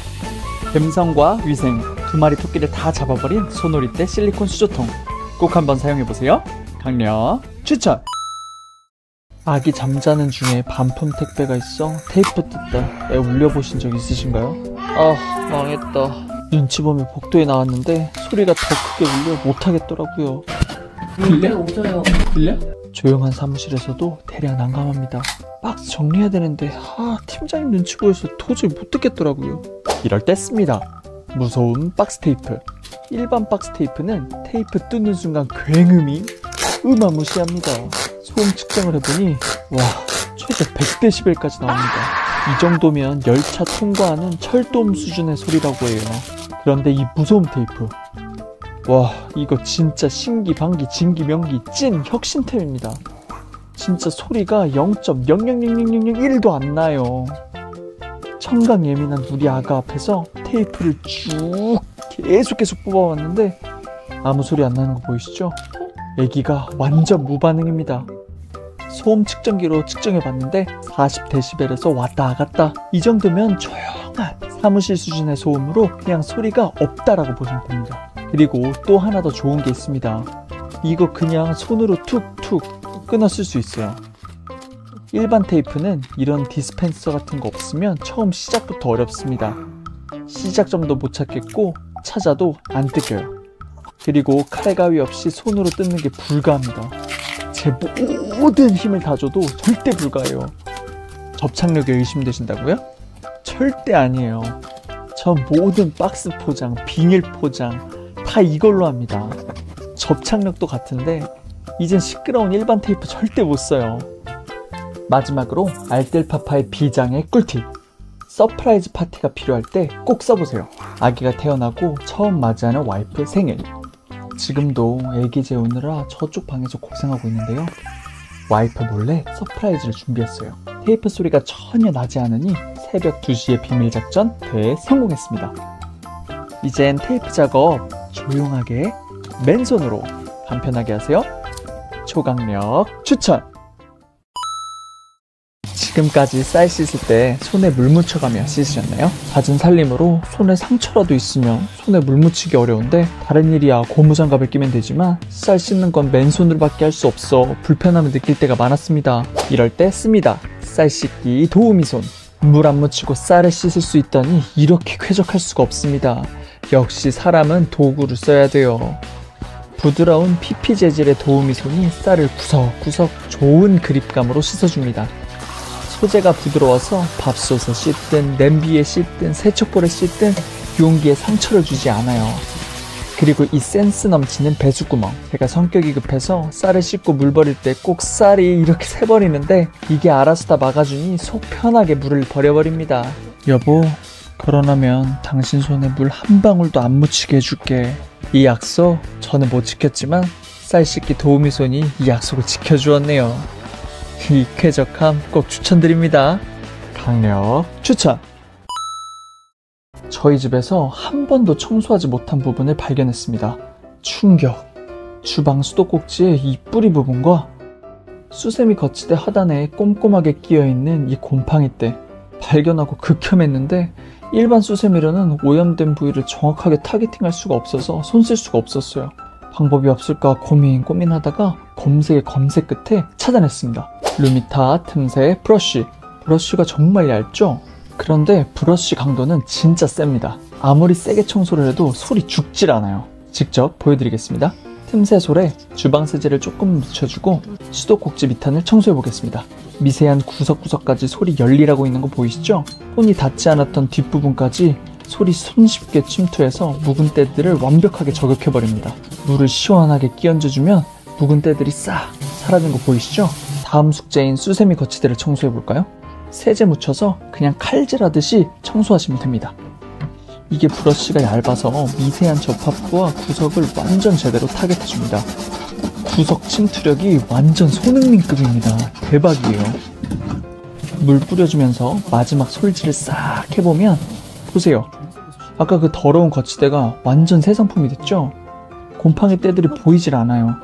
감성과 위생 두 마리 토끼를 다 잡아버린 소놀이대 실리콘 수저통 꼭 한번 사용해보세요. 강력 추천! 아기 잠자는 중에 반품 택배가 있어 테이프 뜯다 애 울려보신 적 있으신가요? 아 망했다. 눈치 보며 복도에 나왔는데 소리가 더 크게 울려 못하겠더라고요. 들려? 오져요. 들려? 조용한 사무실에서도 대략 난감합니다. 박스 정리해야 되는데 팀장님 눈치 보여서 도저히 못 듣겠더라고요. 이럴 때 씁니다. 무서운 박스 테이프. 일반 박스 테이프는 테이프 뜯는 순간 굉음이 어마무시합니다. 소음 측정을 해보니 와 최대 100dB까지 나옵니다. 이 정도면 열차 통과하는 철도음 수준의 소리라고 해요. 그런데 이 무소음 테이프 와 이거 진짜 신기방기 진기명기 찐 혁신템입니다. 진짜 소리가 0.0000001도 안 나요. 청각 예민한 우리 아가 앞에서 테이프를 쭉 계속 뽑아왔는데 아무 소리 안 나는 거 보이시죠? 애기가 완전 무반응입니다. 소음 측정기로 측정해봤는데 40dB에서 왔다 갔다. 이 정도면 조용한 사무실 수준의 소음으로 그냥 소리가 없다라고 보시면 됩니다. 그리고 또 하나 더 좋은 게 있습니다. 이거 그냥 손으로 툭툭 끊어 쓸 수 있어요. 일반 테이프는 이런 디스펜서 같은 거 없으면 처음 시작부터 어렵습니다. 시작점도 못 찾겠고 찾아도 안 뜯겨요. 그리고 칼 가위 없이 손으로 뜯는 게 불가합니다. 제 모든 힘을 다 줘도 절대 불가해요. 접착력에 의심되신다고요? 절대 아니에요. 저 모든 박스 포장, 비닐 포장 다 이걸로 합니다. 접착력도 같은데 이젠 시끄러운 일반 테이프 절대 못 써요. 마지막으로 알뜰파파의 비장의 꿀팁. 서프라이즈 파티가 필요할 때 꼭 써보세요. 아기가 태어나고 처음 맞이하는 와이프 생일. 지금도 애기 재우느라 저쪽 방에서 고생하고 있는데요. 와이프 몰래 서프라이즈를 준비했어요. 테이프 소리가 전혀 나지 않으니 새벽 2시에 비밀작전 대성공했습니다. 이젠 테이프 작업 조용하게 맨손으로 간편하게 하세요. 초강력 추천! 지금까지 쌀 씻을 때 손에 물 묻혀가며 씻으셨나요? 잦은 살림으로 손에 상처라도 있으면 손에 물 묻히기 어려운데 다른 일이야 고무장갑을 끼면 되지만 쌀 씻는 건 맨손으로밖에 할 수 없어 불편함을 느낄 때가 많았습니다. 이럴 때 씁니다. 쌀 씻기 도우미 손. 물 안 묻히고 쌀을 씻을 수 있다니 이렇게 쾌적할 수가 없습니다. 역시 사람은 도구를 써야 돼요. 부드러운 PP 재질의 도우미 손이 쌀을 구석구석 좋은 그립감으로 씻어줍니다. 소재가 부드러워서 밥솥에 씻든 냄비에 씻든 세척볼에 씻든 용기에 상처를 주지 않아요. 그리고 이 센스 넘치는 배수구멍. 제가 성격이 급해서 쌀을 씻고 물 버릴 때 꼭 쌀이 이렇게 새버리는데 이게 알아서 다 막아주니 속 편하게 물을 버려버립니다. 여보, 그러려면 당신 손에 물 한 방울도 안 묻히게 해줄게. 이 약속 저는 못 지켰지만 쌀 씻기 도우미 손이 이 약속을 지켜주었네요. 이 쾌적함 꼭 추천드립니다. 강력 추천! 저희 집에서 한 번도 청소하지 못한 부분을 발견했습니다. 충격! 주방 수도꼭지의 이 뿌리 부분과 수세미 거치대 하단에 꼼꼼하게 끼어있는 이 곰팡이대 발견하고 극혐했는데 일반 수세미로는 오염된 부위를 정확하게 타겟팅할 수가 없어서 손 쓸 수가 없었어요. 방법이 없을까 고민하다가 검색에 검색 끝에 찾아냈습니다. 루미타 틈새 브러쉬. 브러쉬가 정말 얇죠? 그런데 브러쉬 강도는 진짜 셉니다. 아무리 세게 청소를 해도 솔이 죽질 않아요. 직접 보여드리겠습니다. 틈새 솔에 주방 세제를 조금 묻혀주고 수도꼭지 밑단을 청소해 보겠습니다. 미세한 구석구석까지 솔이 열일하고 있는 거 보이시죠? 손이 닿지 않았던 뒷부분까지 솔이 손쉽게 침투해서 묵은 때들을 완벽하게 저격해버립니다. 물을 시원하게 끼얹어주면 묵은 때들이 싹 사라진 거 보이시죠? 다음 숙제인 수세미 거치대를 청소해 볼까요? 세제 묻혀서 그냥 칼질하듯이 청소하시면 됩니다. 이게 브러쉬가 얇아서 미세한 접합부와 구석을 완전 제대로 타겟해줍니다. 구석 침투력이 완전 손흥민급입니다. 대박이에요. 물 뿌려주면서 마지막 솔질을 싹 해보면 보세요. 아까 그 더러운 거치대가 완전 새 상품이 됐죠? 곰팡이 때들이 보이질 않아요.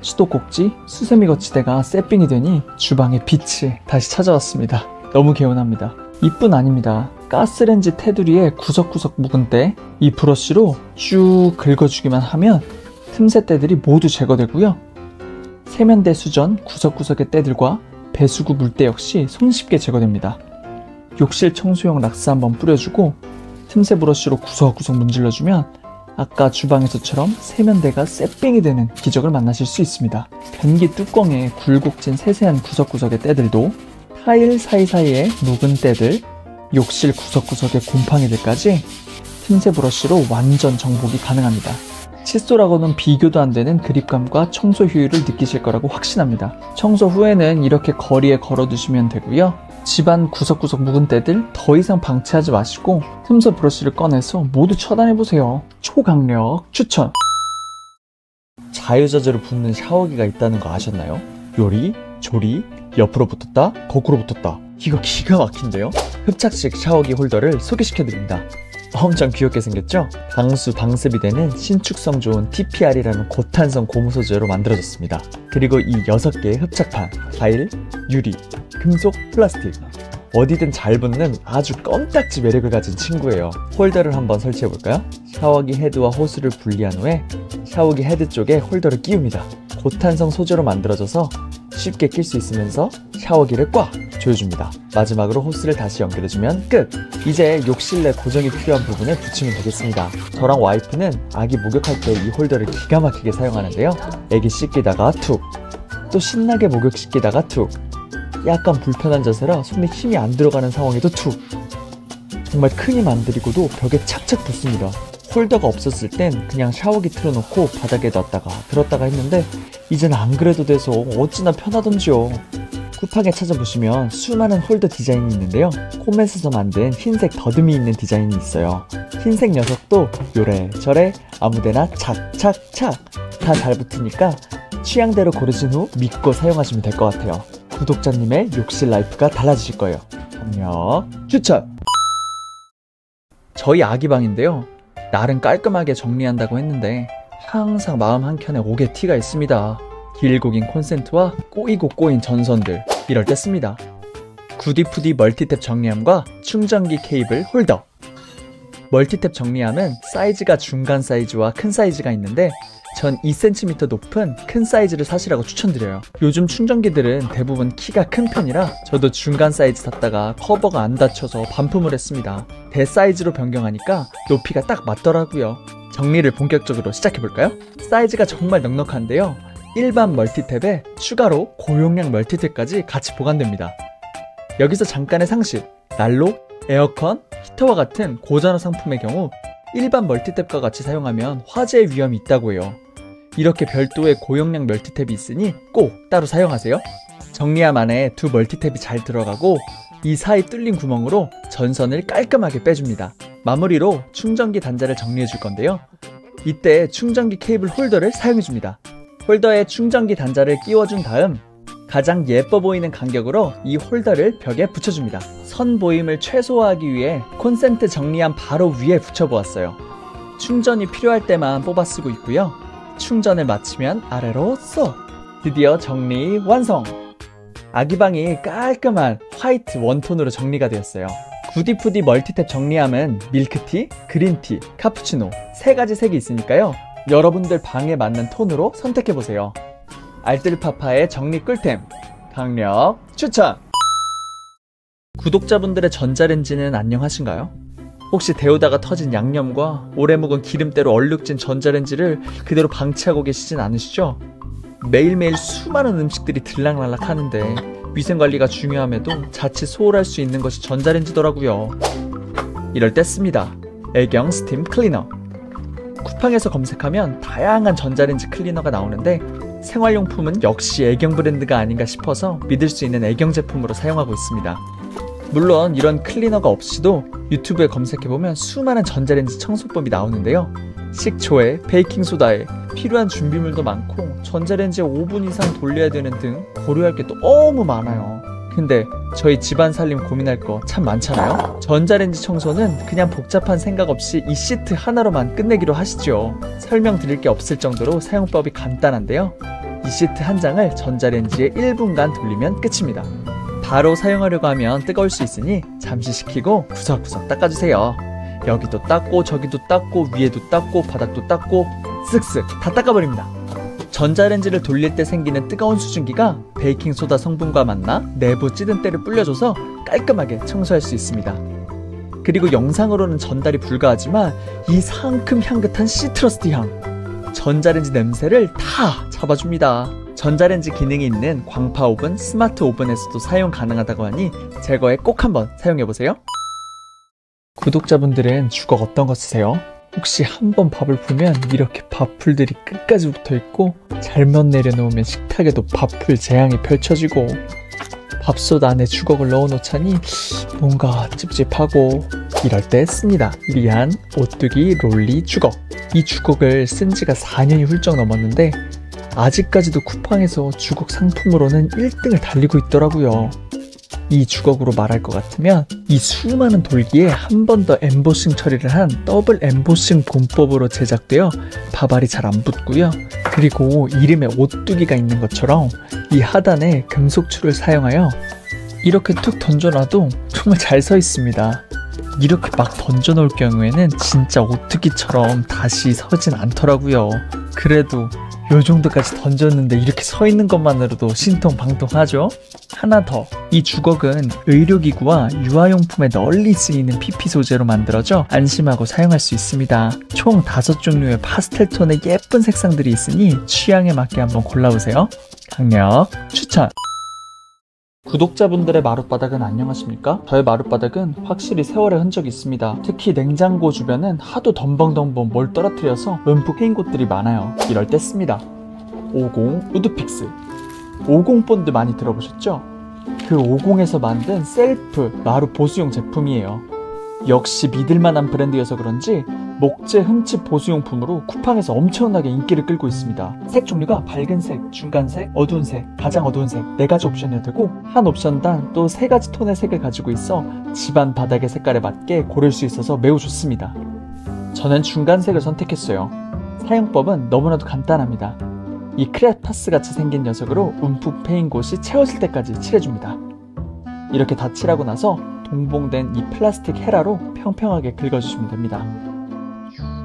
수도꼭지, 수세미 거치대가 새삥이 되니 주방의 빛이 다시 찾아왔습니다. 너무 개운합니다. 이뿐 아닙니다. 가스렌지 테두리에 구석구석 묵은 때 이 브러쉬로 쭉 긁어주기만 하면 틈새 때들이 모두 제거되고요. 세면대 수전 구석구석의 때들과 배수구 물때 역시 손쉽게 제거됩니다. 욕실 청소용 락스 한번 뿌려주고 틈새 브러쉬로 구석구석 문질러주면 아까 주방에서처럼 세면대가 새삥이 되는 기적을 만나실 수 있습니다. 변기 뚜껑에 굴곡진 세세한 구석구석의 때들도 타일 사이사이에 묵은 때들, 욕실 구석구석의 곰팡이들까지 틈새 브러쉬로 완전 정복이 가능합니다. 칫솔하고는 비교도 안 되는 그립감과 청소 효율을 느끼실 거라고 확신합니다. 청소 후에는 이렇게 거리에 걸어두시면 되고요. 집안 구석구석 묵은 때들 더 이상 방치하지 마시고 틈새 브러쉬를 꺼내서 모두 처단해보세요. 초강력 추천! 자유자재로 붙는 샤워기가 있다는 거 아셨나요? 요리, 조리, 옆으로 붙었다, 거꾸로 붙었다. 이거 기가 막힌데요? 흡착식 샤워기 홀더를 소개시켜드립니다. 엄청 귀엽게 생겼죠? 방수, 방습이 되는 신축성 좋은 TPR이라는 고탄성 고무 소재로 만들어졌습니다. 그리고 이 6개의 흡착판, 타일, 유리, 금속, 플라스틱 어디든 잘 붙는 아주 껌딱지 매력을 가진 친구예요. 홀더를 한번 설치해볼까요? 샤워기 헤드와 호스를 분리한 후에 샤워기 헤드 쪽에 홀더를 끼웁니다. 고탄성 소재로 만들어져서 쉽게 낄 수 있으면서 샤워기를 꽉 조여줍니다. 마지막으로 호스를 다시 연결해주면 끝! 이제 욕실 내 고정이 필요한 부분에 붙이면 되겠습니다. 저랑 와이프는 아기 목욕할 때 이 홀더를 기가 막히게 사용하는데요. 애기 씻기다가 툭! 또 신나게 목욕시키다가 툭! 약간 불편한 자세라 손에 힘이 안 들어가는 상황에도 툭! 정말 큰 힘 안 들이고도 벽에 착착 붙습니다. 홀더가 없었을 땐 그냥 샤워기 틀어놓고 바닥에 놨다가 들었다가 했는데 이젠 안 그래도 돼서 어찌나 편하던지요. 쿠팡에 찾아보시면 수많은 홀더 디자인이 있는데요. 코멧에서 만든 흰색 더듬이 있는 디자인이 있어요. 흰색 녀석도 요래저래 아무데나 착착착 다 잘 붙으니까 취향대로 고르신 후 믿고 사용하시면 될 것 같아요. 구독자님의 욕실 라이프가 달라지실 거예요. 강력 추천! 저희 아기 방인데요. 날은 깔끔하게 정리한다고 했는데 항상 마음 한켠에 옥의 티가 있습니다. 길고 긴 콘센트와 꼬이고 꼬인 전선들, 이럴 때 씁니다. 구디푸디 멀티탭 정리함과 충전기 케이블 홀더. 멀티탭 정리함은 사이즈가 중간 사이즈와 큰 사이즈가 있는데 전 2cm 높은 큰 사이즈를 사시라고 추천드려요. 요즘 충전기들은 대부분 키가 큰 편이라 저도 중간 사이즈 샀다가 커버가 안 닫혀서 반품을 했습니다. 대사이즈로 변경하니까 높이가 딱 맞더라고요. 정리를 본격적으로 시작해볼까요? 사이즈가 정말 넉넉한데요. 일반 멀티탭에 추가로 고용량 멀티탭까지 같이 보관됩니다. 여기서 잠깐의 상식, 난로, 에어컨, 히터와 같은 고전화 상품의 경우 일반 멀티탭과 같이 사용하면 화재의 위험이 있다고 해요. 이렇게 별도의 고용량 멀티탭이 있으니 꼭 따로 사용하세요. 정리함 안에 두 멀티탭이 잘 들어가고 이 사이 뚫린 구멍으로 전선을 깔끔하게 빼줍니다. 마무리로 충전기 단자를 정리해 줄 건데요. 이때 충전기 케이블 홀더를 사용해 줍니다. 홀더에 충전기 단자를 끼워준 다음 가장 예뻐 보이는 간격으로 이 홀더를 벽에 붙여줍니다. 선 보임을 최소화하기 위해 콘센트 정리함 바로 위에 붙여보았어요. 충전이 필요할 때만 뽑아 쓰고 있고요. 충전을 마치면 아래로 쏙! 드디어 정리 완성! 아기방이 깔끔한 화이트 원톤으로 정리가 되었어요. 구디푸디 멀티탭 정리함은 밀크티, 그린티, 카푸치노 3가지 색이 있으니까요. 여러분들 방에 맞는 톤으로 선택해보세요. 알뜰파파의 정리 꿀템 강력 추천! 구독자분들의 전자레인지는 안녕하신가요? 혹시 데우다가 터진 양념과 오래 묵은 기름때로 얼룩진 전자레인지를 그대로 방치하고 계시진 않으시죠? 매일매일 수많은 음식들이 들락날락 하는데 위생관리가 중요함에도 자칫 소홀할 수 있는 것이 전자레인지더라고요. 이럴 때 씁니다. 애경 스팀 클리너. 쿠팡에서 검색하면 다양한 전자레인지 클리너가 나오는데 생활용품은 역시 애경 브랜드가 아닌가 싶어서 믿을 수 있는 애경 제품으로 사용하고 있습니다. 물론 이런 클리너가 없이도 유튜브에 검색해보면 수많은 전자레인지 청소법이 나오는데요. 식초에 베이킹소다에 필요한 준비물도 많고 전자레인지에 5분 이상 돌려야 되는 등 고려할 게 너무 많아요. 근데 저희 집안 살림 고민할 거 참 많잖아요. 전자레인지 청소는 그냥 복잡한 생각 없이 이 시트 하나로만 끝내기로 하시죠. 설명드릴 게 없을 정도로 사용법이 간단한데요. 이 시트 한 장을 전자레인지에 1분간 돌리면 끝입니다. 바로 사용하려고 하면 뜨거울 수 있으니 잠시 식히고 구석구석 닦아주세요. 여기도 닦고 저기도 닦고 위에도 닦고 바닥도 닦고 쓱쓱 다 닦아버립니다. 전자레인지를 돌릴 때 생기는 뜨거운 수증기가 베이킹소다 성분과 만나 내부 찌든 때를 불려줘서 깔끔하게 청소할 수 있습니다. 그리고 영상으로는 전달이 불가하지만 이 상큼 향긋한 시트러스 향, 전자레인지 냄새를 다 잡아줍니다. 전자레인지 기능이 있는 광파 오븐, 스마트 오븐에서도 사용 가능하다고 하니 제거에 꼭 한번 사용해보세요. 구독자분들은 주걱 어떤 거 쓰세요? 혹시 한번 밥을 풀면 이렇게 밥풀들이 끝까지 붙어있고 잘못 내려놓으면 식탁에도 밥풀 재앙이 펼쳐지고 밥솥 안에 주걱을 넣어놓자니 뭔가 찝찝하고 이럴 때 씁니다. 리안 오뚜기 롤리 주걱. 이 주걱을 쓴 지가 4년이 훌쩍 넘었는데 아직까지도 쿠팡에서 주걱 상품으로는 1등을 달리고 있더라고요. 이 주걱으로 말할 것 같으면 이 수많은 돌기에 한 번 더 엠보싱 처리를 한 더블 엠보싱 본법으로 제작되어 밥알이 잘 안 붙고요. 그리고 이름에 오뚜기가 있는 것처럼 이 하단에 금속줄을 사용하여 이렇게 툭 던져놔도 정말 잘 서 있습니다. 이렇게 막 던져놓을 경우에는 진짜 오뚜기처럼 다시 서진 않더라고요. 그래도 요 정도까지 던졌는데 이렇게 서 있는 것만으로도 신통방통하죠? 하나 더, 이 주걱은 의료기구와 유아용품에 널리 쓰이는 PP 소재로 만들어져 안심하고 사용할 수 있습니다. 총 5종류의 파스텔 톤의 예쁜 색상들이 있으니 취향에 맞게 한번 골라보세요. 강력 추천! 구독자분들의 마룻바닥은 안녕하십니까? 저의 마룻바닥은 확실히 세월의 흔적이 있습니다. 특히 냉장고 주변은 하도 덤벙덤벙 뭘 떨어뜨려서 움푹 패인 곳들이 많아요. 이럴 때 씁니다. 50 우드픽스. 50 본드 많이 들어보셨죠? 그 50에서 만든 셀프 마루 보수용 제품이에요. 역시 믿을만한 브랜드여서 그런지 목재 흠집 보수용품으로 쿠팡에서 엄청나게 인기를 끌고 있습니다. 색 종류가 밝은색, 중간색, 어두운색, 가장 어두운색 4가지 옵션이 되고 한 옵션당 또 3가지 톤의 색을 가지고 있어 집안 바닥의 색깔에 맞게 고를 수 있어서 매우 좋습니다. 저는 중간색을 선택했어요. 사용법은 너무나도 간단합니다. 이 크레파스 같이 생긴 녀석으로 움푹 패인 곳이 채워질 때까지 칠해줍니다. 이렇게 다 칠하고 나서 동봉된 이 플라스틱 헤라로 평평하게 긁어주시면 됩니다.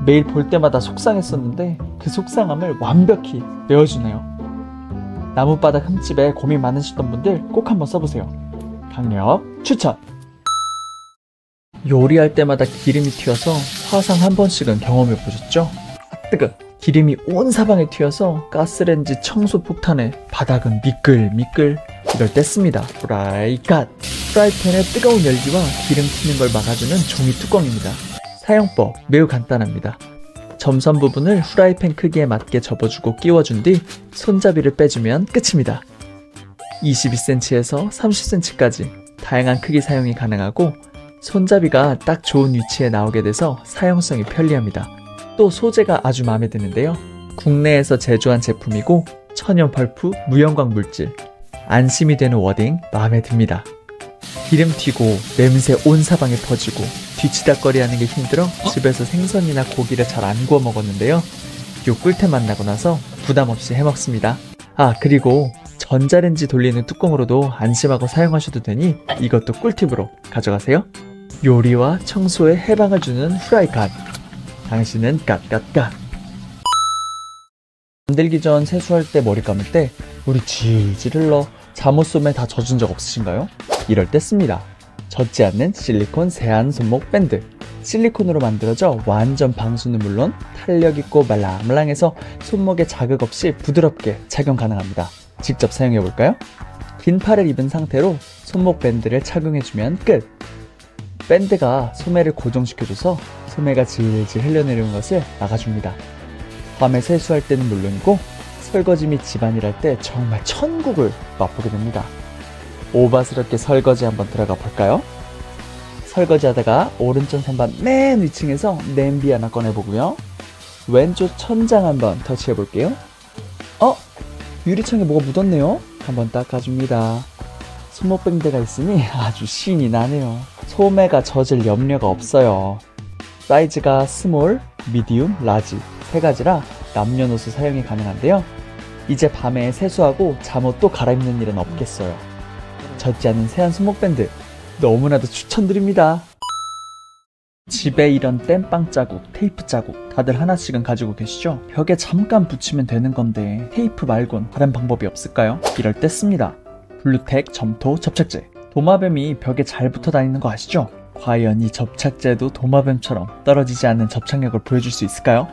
매일 볼 때마다 속상했었는데 그 속상함을 완벽히 메워주네요. 나무바닥 흠집에 고민 많으셨던 분들 꼭 한번 써보세요. 강력 추천! 요리할 때마다 기름이 튀어서 화상 한 번씩은 경험해 보셨죠? 아 뜨거! 기름이 온 사방에 튀어서 가스레인지 청소 폭탄에 바닥은 미끌미끌. 이럴 때 씁니다. 프라이갓! 프라이팬의 뜨거운 열기와 기름 튀는 걸 막아주는 종이 뚜껑입니다. 사용법 매우 간단합니다. 점선 부분을 프라이팬 크기에 맞게 접어주고 끼워준 뒤 손잡이를 빼주면 끝입니다. 22cm에서 30cm까지 다양한 크기 사용이 가능하고 손잡이가 딱 좋은 위치에 나오게 돼서 사용성이 편리합니다. 또 소재가 아주 마음에 드는데요. 국내에서 제조한 제품이고 천연 펄프, 무형광 물질, 안심이 되는 워딩 마음에 듭니다. 기름 튀고 냄새 온 사방에 퍼지고 뒤치다꺼리 하는 게 힘들어 집에서 생선이나 고기를 잘 안 구워 먹었는데요. 요 꿀템 만나고 나서 부담 없이 해 먹습니다. 아 그리고 전자레인지 돌리는 뚜껑으로도 안심하고 사용하셔도 되니 이것도 꿀팁으로 가져가세요. 요리와 청소에 해방을 주는 후라이팬. 당신은 깍깍깍. 잠들기 전 세수할 때 머리 감을 때 우리 질질 흘러 잠옷솜에 다 젖은 적 없으신가요? 이럴 때 씁니다. 젖지 않는 실리콘 세안 손목 밴드. 실리콘으로 만들어져 완전 방수는 물론 탄력있고 말랑말랑해서 손목에 자극 없이 부드럽게 착용 가능합니다. 직접 사용해볼까요? 긴 팔을 입은 상태로 손목 밴드를 착용해주면 끝! 밴드가 소매를 고정시켜줘서 소매가 질질 흘러내리는 것을 막아줍니다. 밤에 세수할 때는 물론이고 설거지 및 집안일 할 때 정말 천국을 맛보게 됩니다. 오바스럽게 설거지 한번 들어가 볼까요? 설거지 하다가 오른쪽 선반 맨 위층에서 냄비 하나 꺼내보고요. 왼쪽 천장 한번 터치해 볼게요. 유리창에 뭐가 묻었네요. 한번 닦아줍니다. 손목 밴드가 있으니 아주 신이 나네요. 소매가 젖을 염려가 없어요. 사이즈가 스몰, 미디움, 라지 세 가지라 남녀노소 사용이 가능한데요. 이제 밤에 세수하고 잠옷 또 갈아입는 일은 없겠어요. 젖지 않는 세안 손목 밴드 너무나도 추천드립니다. 집에 이런 땜빵 자국, 테이프 자국 다들 하나씩은 가지고 계시죠? 벽에 잠깐 붙이면 되는 건데 테이프 말곤 다른 방법이 없을까요? 이럴 때 씁니다. 블루텍 점토 접착제. 도마뱀이 벽에 잘 붙어 다니는 거 아시죠? 과연 이 접착제도 도마뱀처럼 떨어지지 않는 접착력을 보여줄 수 있을까요?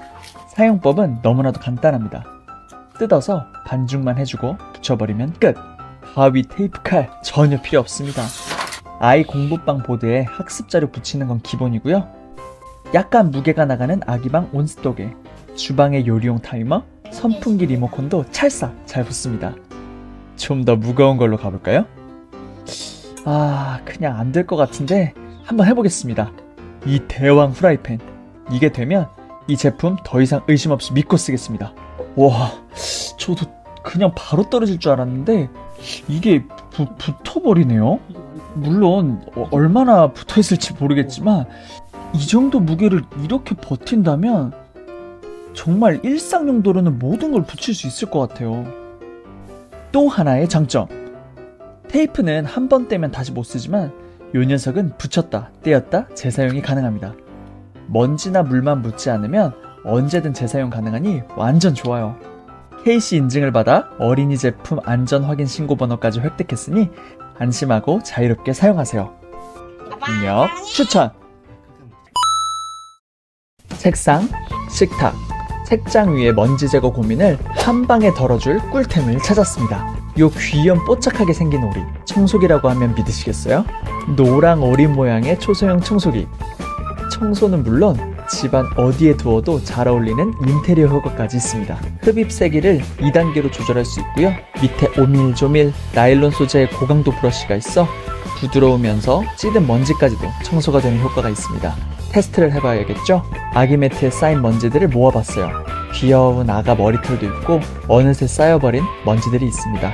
사용법은 너무나도 간단합니다. 뜯어서 반죽만 해주고 붙여버리면 끝! 가위, 테이프, 칼 전혀 필요 없습니다. 아이 공부방 보드에 학습자료 붙이는 건 기본이고요. 약간 무게가 나가는 아기방 온스톡에 주방의 요리용 타이머, 선풍기 리모컨도 찰싹 잘 붙습니다. 좀 더 무거운 걸로 가볼까요? 그냥 안 될 것 같은데 한번 해보겠습니다. 이 대왕 후라이팬. 이게 되면 이 제품 더 이상 의심 없이 믿고 쓰겠습니다. 와, 저도 그냥 바로 떨어질 줄 알았는데 이게 붙어버리네요. 물론 얼마나 붙어있을지 모르겠지만 이 정도 무게를 이렇게 버틴다면 정말 일상 용도로는 모든 걸 붙일 수 있을 것 같아요. 또 하나의 장점. 테이프는 한 번 떼면 다시 못 쓰지만 이 녀석은 붙였다 떼었다 재사용이 가능합니다. 먼지나 물만 묻지 않으면 언제든 재사용 가능하니 완전 좋아요. KC 인증을 받아 어린이 제품 안전 확인 신고 번호까지 획득했으니 안심하고 자유롭게 사용하세요. 강력 추천! 책상, 식탁, 책장 위에 먼지 제거 고민을 한 방에 덜어줄 꿀템을 찾았습니다. 요 귀염 뽀짝하게 생긴 오리, 청소기라고 하면 믿으시겠어요? 노랑 오리 모양의 초소형 청소기. 청소는 물론 집안 어디에 두어도 잘 어울리는 인테리어 효과까지 있습니다. 흡입 세기를 2단계로 조절할 수 있고요. 밑에 오밀조밀 나일론 소재의 고강도 브러쉬가 있어 부드러우면서 찌든 먼지까지도 청소가 되는 효과가 있습니다. 테스트를 해봐야겠죠? 아기 매트에 쌓인 먼지들을 모아봤어요. 귀여운 아가 머리털도 있고 어느새 쌓여버린 먼지들이 있습니다.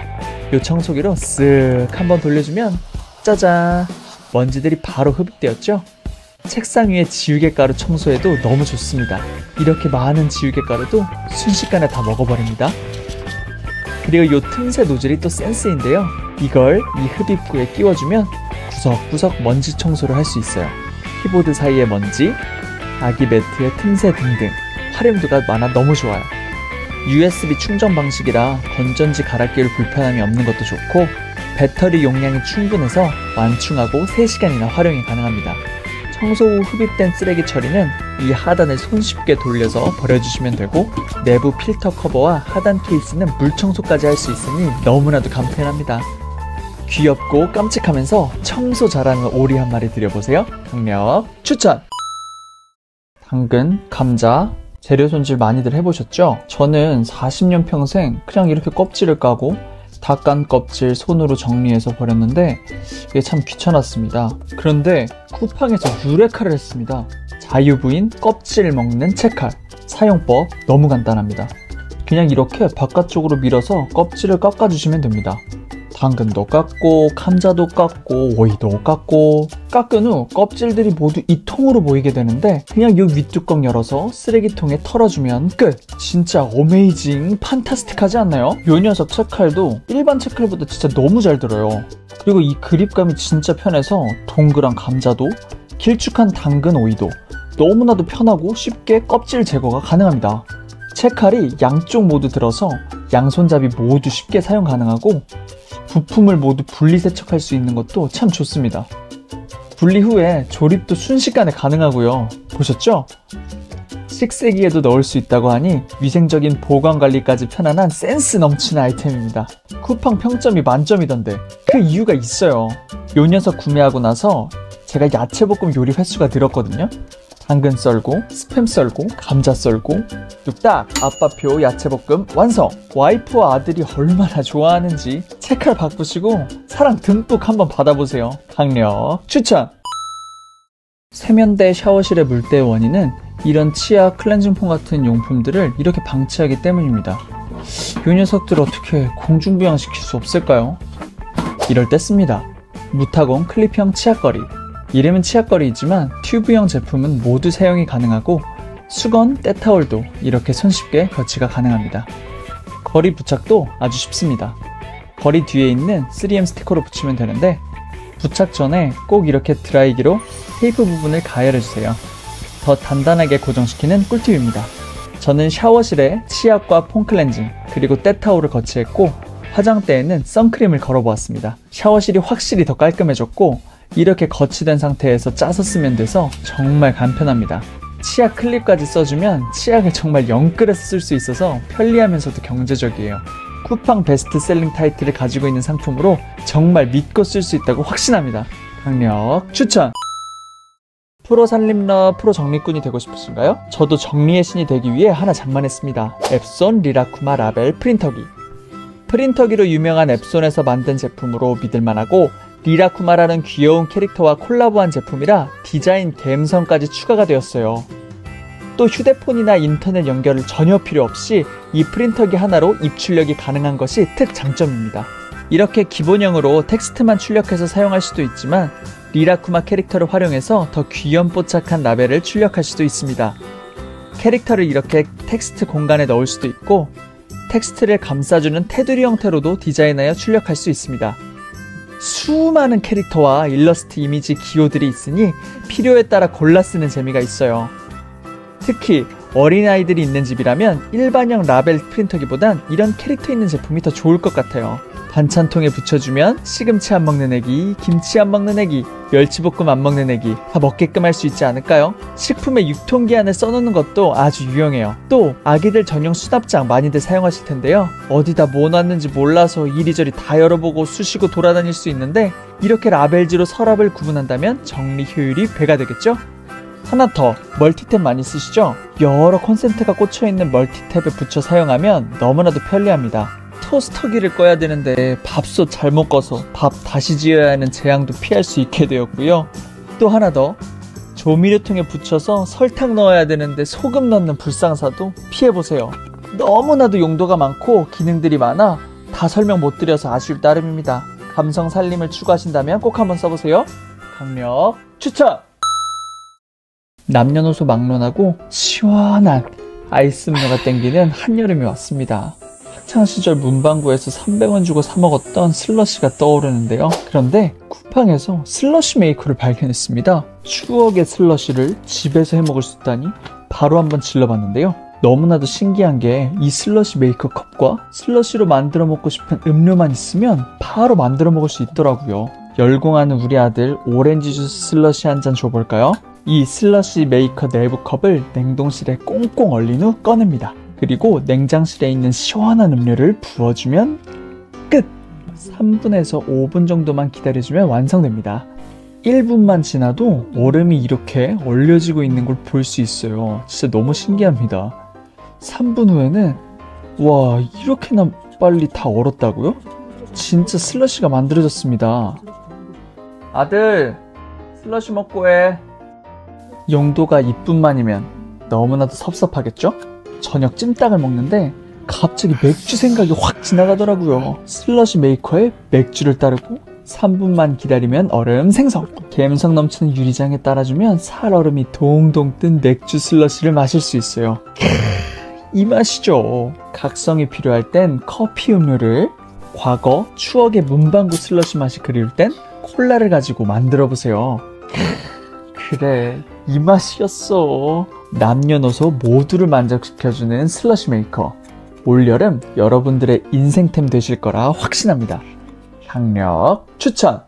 이 청소기로 쓱 한번 돌려주면 짜잔! 먼지들이 바로 흡입되었죠? 책상 위에 지우개가루 청소해도 너무 좋습니다. 이렇게 많은 지우개가루도 순식간에 다 먹어버립니다. 그리고 이 틈새 노즐이 또 센스인데요. 이걸 이 흡입구에 끼워주면 구석구석 먼지 청소를 할 수 있어요. 키보드 사이의 먼지, 아기 매트의 틈새 등등 활용도가 많아 너무 좋아요. USB 충전 방식이라 건전지 갈아 끼울 불편함이 없는 것도 좋고 배터리 용량이 충분해서 완충하고 3시간이나 활용이 가능합니다. 청소 후 흡입된 쓰레기 처리는 이 하단을 손쉽게 돌려서 버려주시면 되고 내부 필터 커버와 하단 케이스는 물 청소까지 할 수 있으니 너무나도 간편합니다. 귀엽고 깜찍하면서 청소 잘하는 오리 한 마리 들여보세요. 강력 추천! 당근, 감자, 재료 손질 많이들 해보셨죠? 저는 40년 평생 그냥 이렇게 껍질을 까고 다 깐 껍질 손으로 정리해서 버렸는데 이게 참 귀찮았습니다. 그런데 쿠팡에서 유레카를 했습니다. 자유부인 껍질 먹는 채칼. 사용법 너무 간단합니다. 그냥 이렇게 바깥쪽으로 밀어서 껍질을 깎아주시면 됩니다. 당근도 깎고 감자도 깎고 오이도 깎고 깎은 후 껍질들이 모두 이 통으로 보이게 되는데 그냥 이 윗뚜껑 열어서 쓰레기통에 털어주면 끝! 진짜 어메이징 판타스틱하지 않나요? 요 녀석 채칼도 일반 채칼보다 진짜 너무 잘 들어요. 그리고 이 그립감이 진짜 편해서 동그란 감자도 길쭉한 당근 오이도 너무나도 편하고 쉽게 껍질 제거가 가능합니다. 채칼이 양쪽 모두 들어서 양손잡이 모두 쉽게 사용 가능하고 부품을 모두 분리세척할 수 있는 것도 참 좋습니다. 분리 후에 조립도 순식간에 가능하고요. 보셨죠? 식세기에도 넣을 수 있다고 하니 위생적인 보관관리까지 편안한 센스 넘치는 아이템입니다. 쿠팡 평점이 만점이던데 그 이유가 있어요. 요 녀석 구매하고 나서 제가 야채볶음 요리 횟수가 늘었거든요. 당근 썰고 스팸 썰고 감자 썰고 뚝딱 아빠표 야채볶음 완성! 와이프와 아들이 얼마나 좋아하는지 채칼 바꾸시고 사랑 듬뿍 한번 받아보세요. 강력 추천! 세면대 샤워실의 물때의 원인은 이런 치아 클렌징폼 같은 용품들을 이렇게 방치하기 때문입니다. 이 녀석들 어떻게 공중부양시킬 수 없을까요? 이럴 때 씁니다. 무타공 클립형 치약거리. 이름은 치약거리이지만 튜브형 제품은 모두 사용이 가능하고 수건, 때타올도 이렇게 손쉽게 거치가 가능합니다. 거리 부착도 아주 쉽습니다. 거리 뒤에 있는 3M 스티커로 붙이면 되는데 부착 전에 꼭 이렇게 드라이기로 테이프 부분을 가열해주세요. 더 단단하게 고정시키는 꿀팁입니다. 저는 샤워실에 치약과 폼 클렌징 그리고 때타올을 거치했고 화장대에는 선크림을 걸어보았습니다. 샤워실이 확실히 더 깔끔해졌고 이렇게 거치된 상태에서 짜서 쓰면 돼서 정말 간편합니다. 치약 클립까지 써주면 치약을 정말 영끌어서 쓸 수 있어서 편리하면서도 경제적이에요. 쿠팡 베스트셀링 타이틀을 가지고 있는 상품으로 정말 믿고 쓸 수 있다고 확신합니다. 강력 추천! 프로 살림러 프로 정리꾼이 되고 싶으신가요? 저도 정리의 신이 되기 위해 하나 장만했습니다. 앱손 리라쿠마 라벨 프린터기. 프린터기로 유명한 앱손에서 만든 제품으로 믿을만하고 리라쿠마라는 귀여운 캐릭터와 콜라보한 제품이라 디자인 감성까지 추가가 되었어요. 또 휴대폰이나 인터넷 연결을 전혀 필요 없이 이 프린터기 하나로 입출력이 가능한 것이 특장점입니다. 이렇게 기본형으로 텍스트만 출력해서 사용할 수도 있지만 리라쿠마 캐릭터를 활용해서 더 귀염뽀짝한 라벨을 출력할 수도 있습니다. 캐릭터를 이렇게 텍스트 공간에 넣을 수도 있고 텍스트를 감싸주는 테두리 형태로도 디자인하여 출력할 수 있습니다. 수많은 캐릭터와 일러스트 이미지 기호들이 있으니 필요에 따라 골라 쓰는 재미가 있어요. 특히 어린아이들이 있는 집이라면 일반형 라벨 프린터기보단 이런 캐릭터 있는 제품이 더 좋을 것 같아요. 반찬통에 붙여주면 시금치 안 먹는 애기, 김치 안 먹는 애기, 멸치볶음 안 먹는 애기 다 먹게끔 할 수 있지 않을까요? 식품의 유통기한을 써놓는 것도 아주 유용해요. 또 아기들 전용 수납장 많이들 사용하실 텐데요. 어디다 뭐 놨는지 몰라서 이리저리 다 열어보고 쑤시고 돌아다닐 수 있는데 이렇게 라벨지로 서랍을 구분한다면 정리 효율이 배가 되겠죠? 하나 더, 멀티탭 많이 쓰시죠? 여러 콘센트가 꽂혀있는 멀티탭에 붙여 사용하면 너무나도 편리합니다. 토스터기를 꺼야 되는데 밥솥 잘못 꺼서 밥 다시 지어야 하는 재앙도 피할 수 있게 되었고요. 또 하나 더, 조미료통에 붙여서 설탕 넣어야 되는데 소금 넣는 불상사도 피해보세요. 너무나도 용도가 많고 기능들이 많아 다 설명 못 드려서 아쉬울 따름입니다. 감성 살림을 추구하신다면 꼭 한번 써보세요. 강력 추천! 남녀노소 막론하고 시원한 아이스 음료가 땡기는 한여름이 왔습니다. 학창시절 문방구에서 300원 주고 사 먹었던 슬러시가 떠오르는데요. 그런데 쿠팡에서 슬러시 메이커를 발견했습니다. 추억의 슬러시를 집에서 해먹을 수 있다니 바로 한번 질러봤는데요. 너무나도 신기한 게 이 슬러시 메이커 컵과 슬러시로 만들어 먹고 싶은 음료만 있으면 바로 만들어 먹을 수 있더라고요. 열공하는 우리 아들 오렌지 주스 슬러시 한 잔 줘볼까요? 이 슬러시 메이커 내부 컵을 냉동실에 꽁꽁 얼린 후 꺼냅니다. 그리고 냉장실에 있는 시원한 음료를 부어주면 끝! 3분에서 5분 정도만 기다려주면 완성됩니다. 1분만 지나도 얼음이 이렇게 얼려지고 있는 걸 볼 수 있어요. 진짜 너무 신기합니다. 3분 후에는 와, 이렇게나 빨리 다 얼었다고요? 진짜 슬러시가 만들어졌습니다. 아들, 슬러시 먹고 해. 용도가 2분만이면 너무나도 섭섭하겠죠? 저녁 찜닭을 먹는데 갑자기 맥주 생각이 확 지나가더라고요. 슬러시 메이커에 맥주를 따르고 3분만 기다리면 얼음 생성! 감성 넘치는 유리장에 따라주면 살얼음이 동동 뜬 맥주 슬러시를 마실 수 있어요. 이 맛이죠. 각성이 필요할 땐 커피 음료를, 과거 추억의 문방구 슬러시 맛이 그리울 땐 콜라를 가지고 만들어보세요. 그래, 이 맛이었어. 남녀노소 모두를 만족시켜주는 슬러시 메이커. 올여름 여러분들의 인생템 되실 거라 확신합니다. 강력 추천!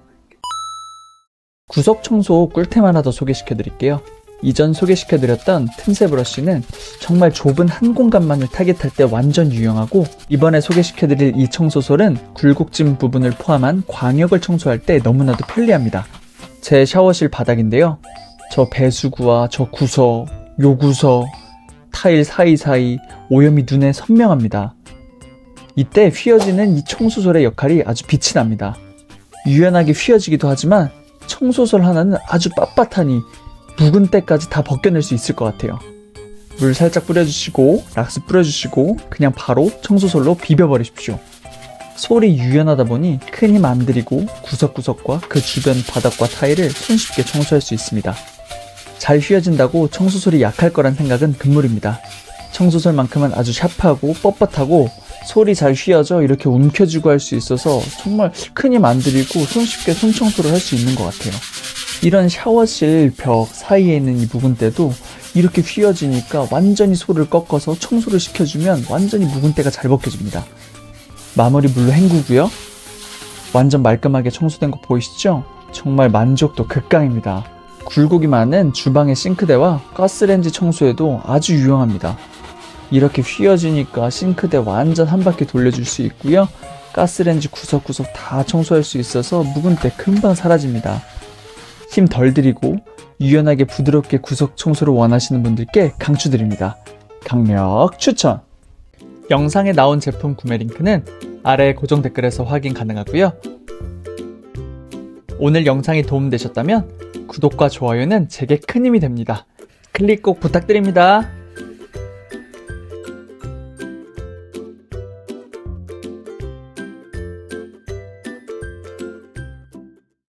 구석 청소 꿀템 하나 더 소개시켜드릴게요. 이전 소개시켜드렸던 틈새 브러쉬는 정말 좁은 한 공간만을 타겟할 때 완전 유용하고, 이번에 소개시켜드릴 이 청소솔은 굴곡진 부분을 포함한 광역을 청소할 때 너무나도 편리합니다. 제 샤워실 바닥인데요. 저 배수구와 저 구석, 요 구석, 타일 사이사이 오염이 눈에 선명합니다. 이때 휘어지는 이 청소솔의 역할이 아주 빛이 납니다. 유연하게 휘어지기도 하지만 청소솔 하나는 아주 빳빳하니 묵은 때까지 다 벗겨낼 수 있을 것 같아요. 물 살짝 뿌려주시고 락스 뿌려주시고 그냥 바로 청소솔로 비벼버리십시오. 솔이 유연하다 보니 큰 힘 안 들이고 구석구석과 그 주변 바닥과 타일을 손쉽게 청소할 수 있습니다. 잘 휘어진다고 청소솔이 약할 거란 생각은 금물입니다. 청소솔만큼은 아주 샤프하고 뻣뻣하고 솔이 잘 휘어져 이렇게 움켜쥐고 할 수 있어서 정말 큰 힘 안 들이고 손쉽게 손청소를 할 수 있는 것 같아요. 이런 샤워실 벽 사이에 있는 이 묵은때도 이렇게 휘어지니까 완전히 솔을 꺾어서 청소를 시켜주면 완전히 묵은때가 잘 벗겨집니다. 마무리 물로 헹구고요. 완전 말끔하게 청소된 거 보이시죠? 정말 만족도 극강입니다. 굴곡이 많은 주방의 싱크대와 가스레인지 청소에도 아주 유용합니다. 이렇게 휘어지니까 싱크대 완전 한 바퀴 돌려줄 수 있고요. 가스레인지 구석구석 다 청소할 수 있어서 묵은 때 금방 사라집니다. 힘 덜 들이고 유연하게 부드럽게 구석 청소를 원하시는 분들께 강추드립니다. 강력 추천! 영상에 나온 제품 구매 링크는 아래 고정 댓글에서 확인 가능하고요. 오늘 영상이 도움되셨다면 구독과 좋아요는 제게 큰 힘이 됩니다. 클릭 꼭 부탁드립니다.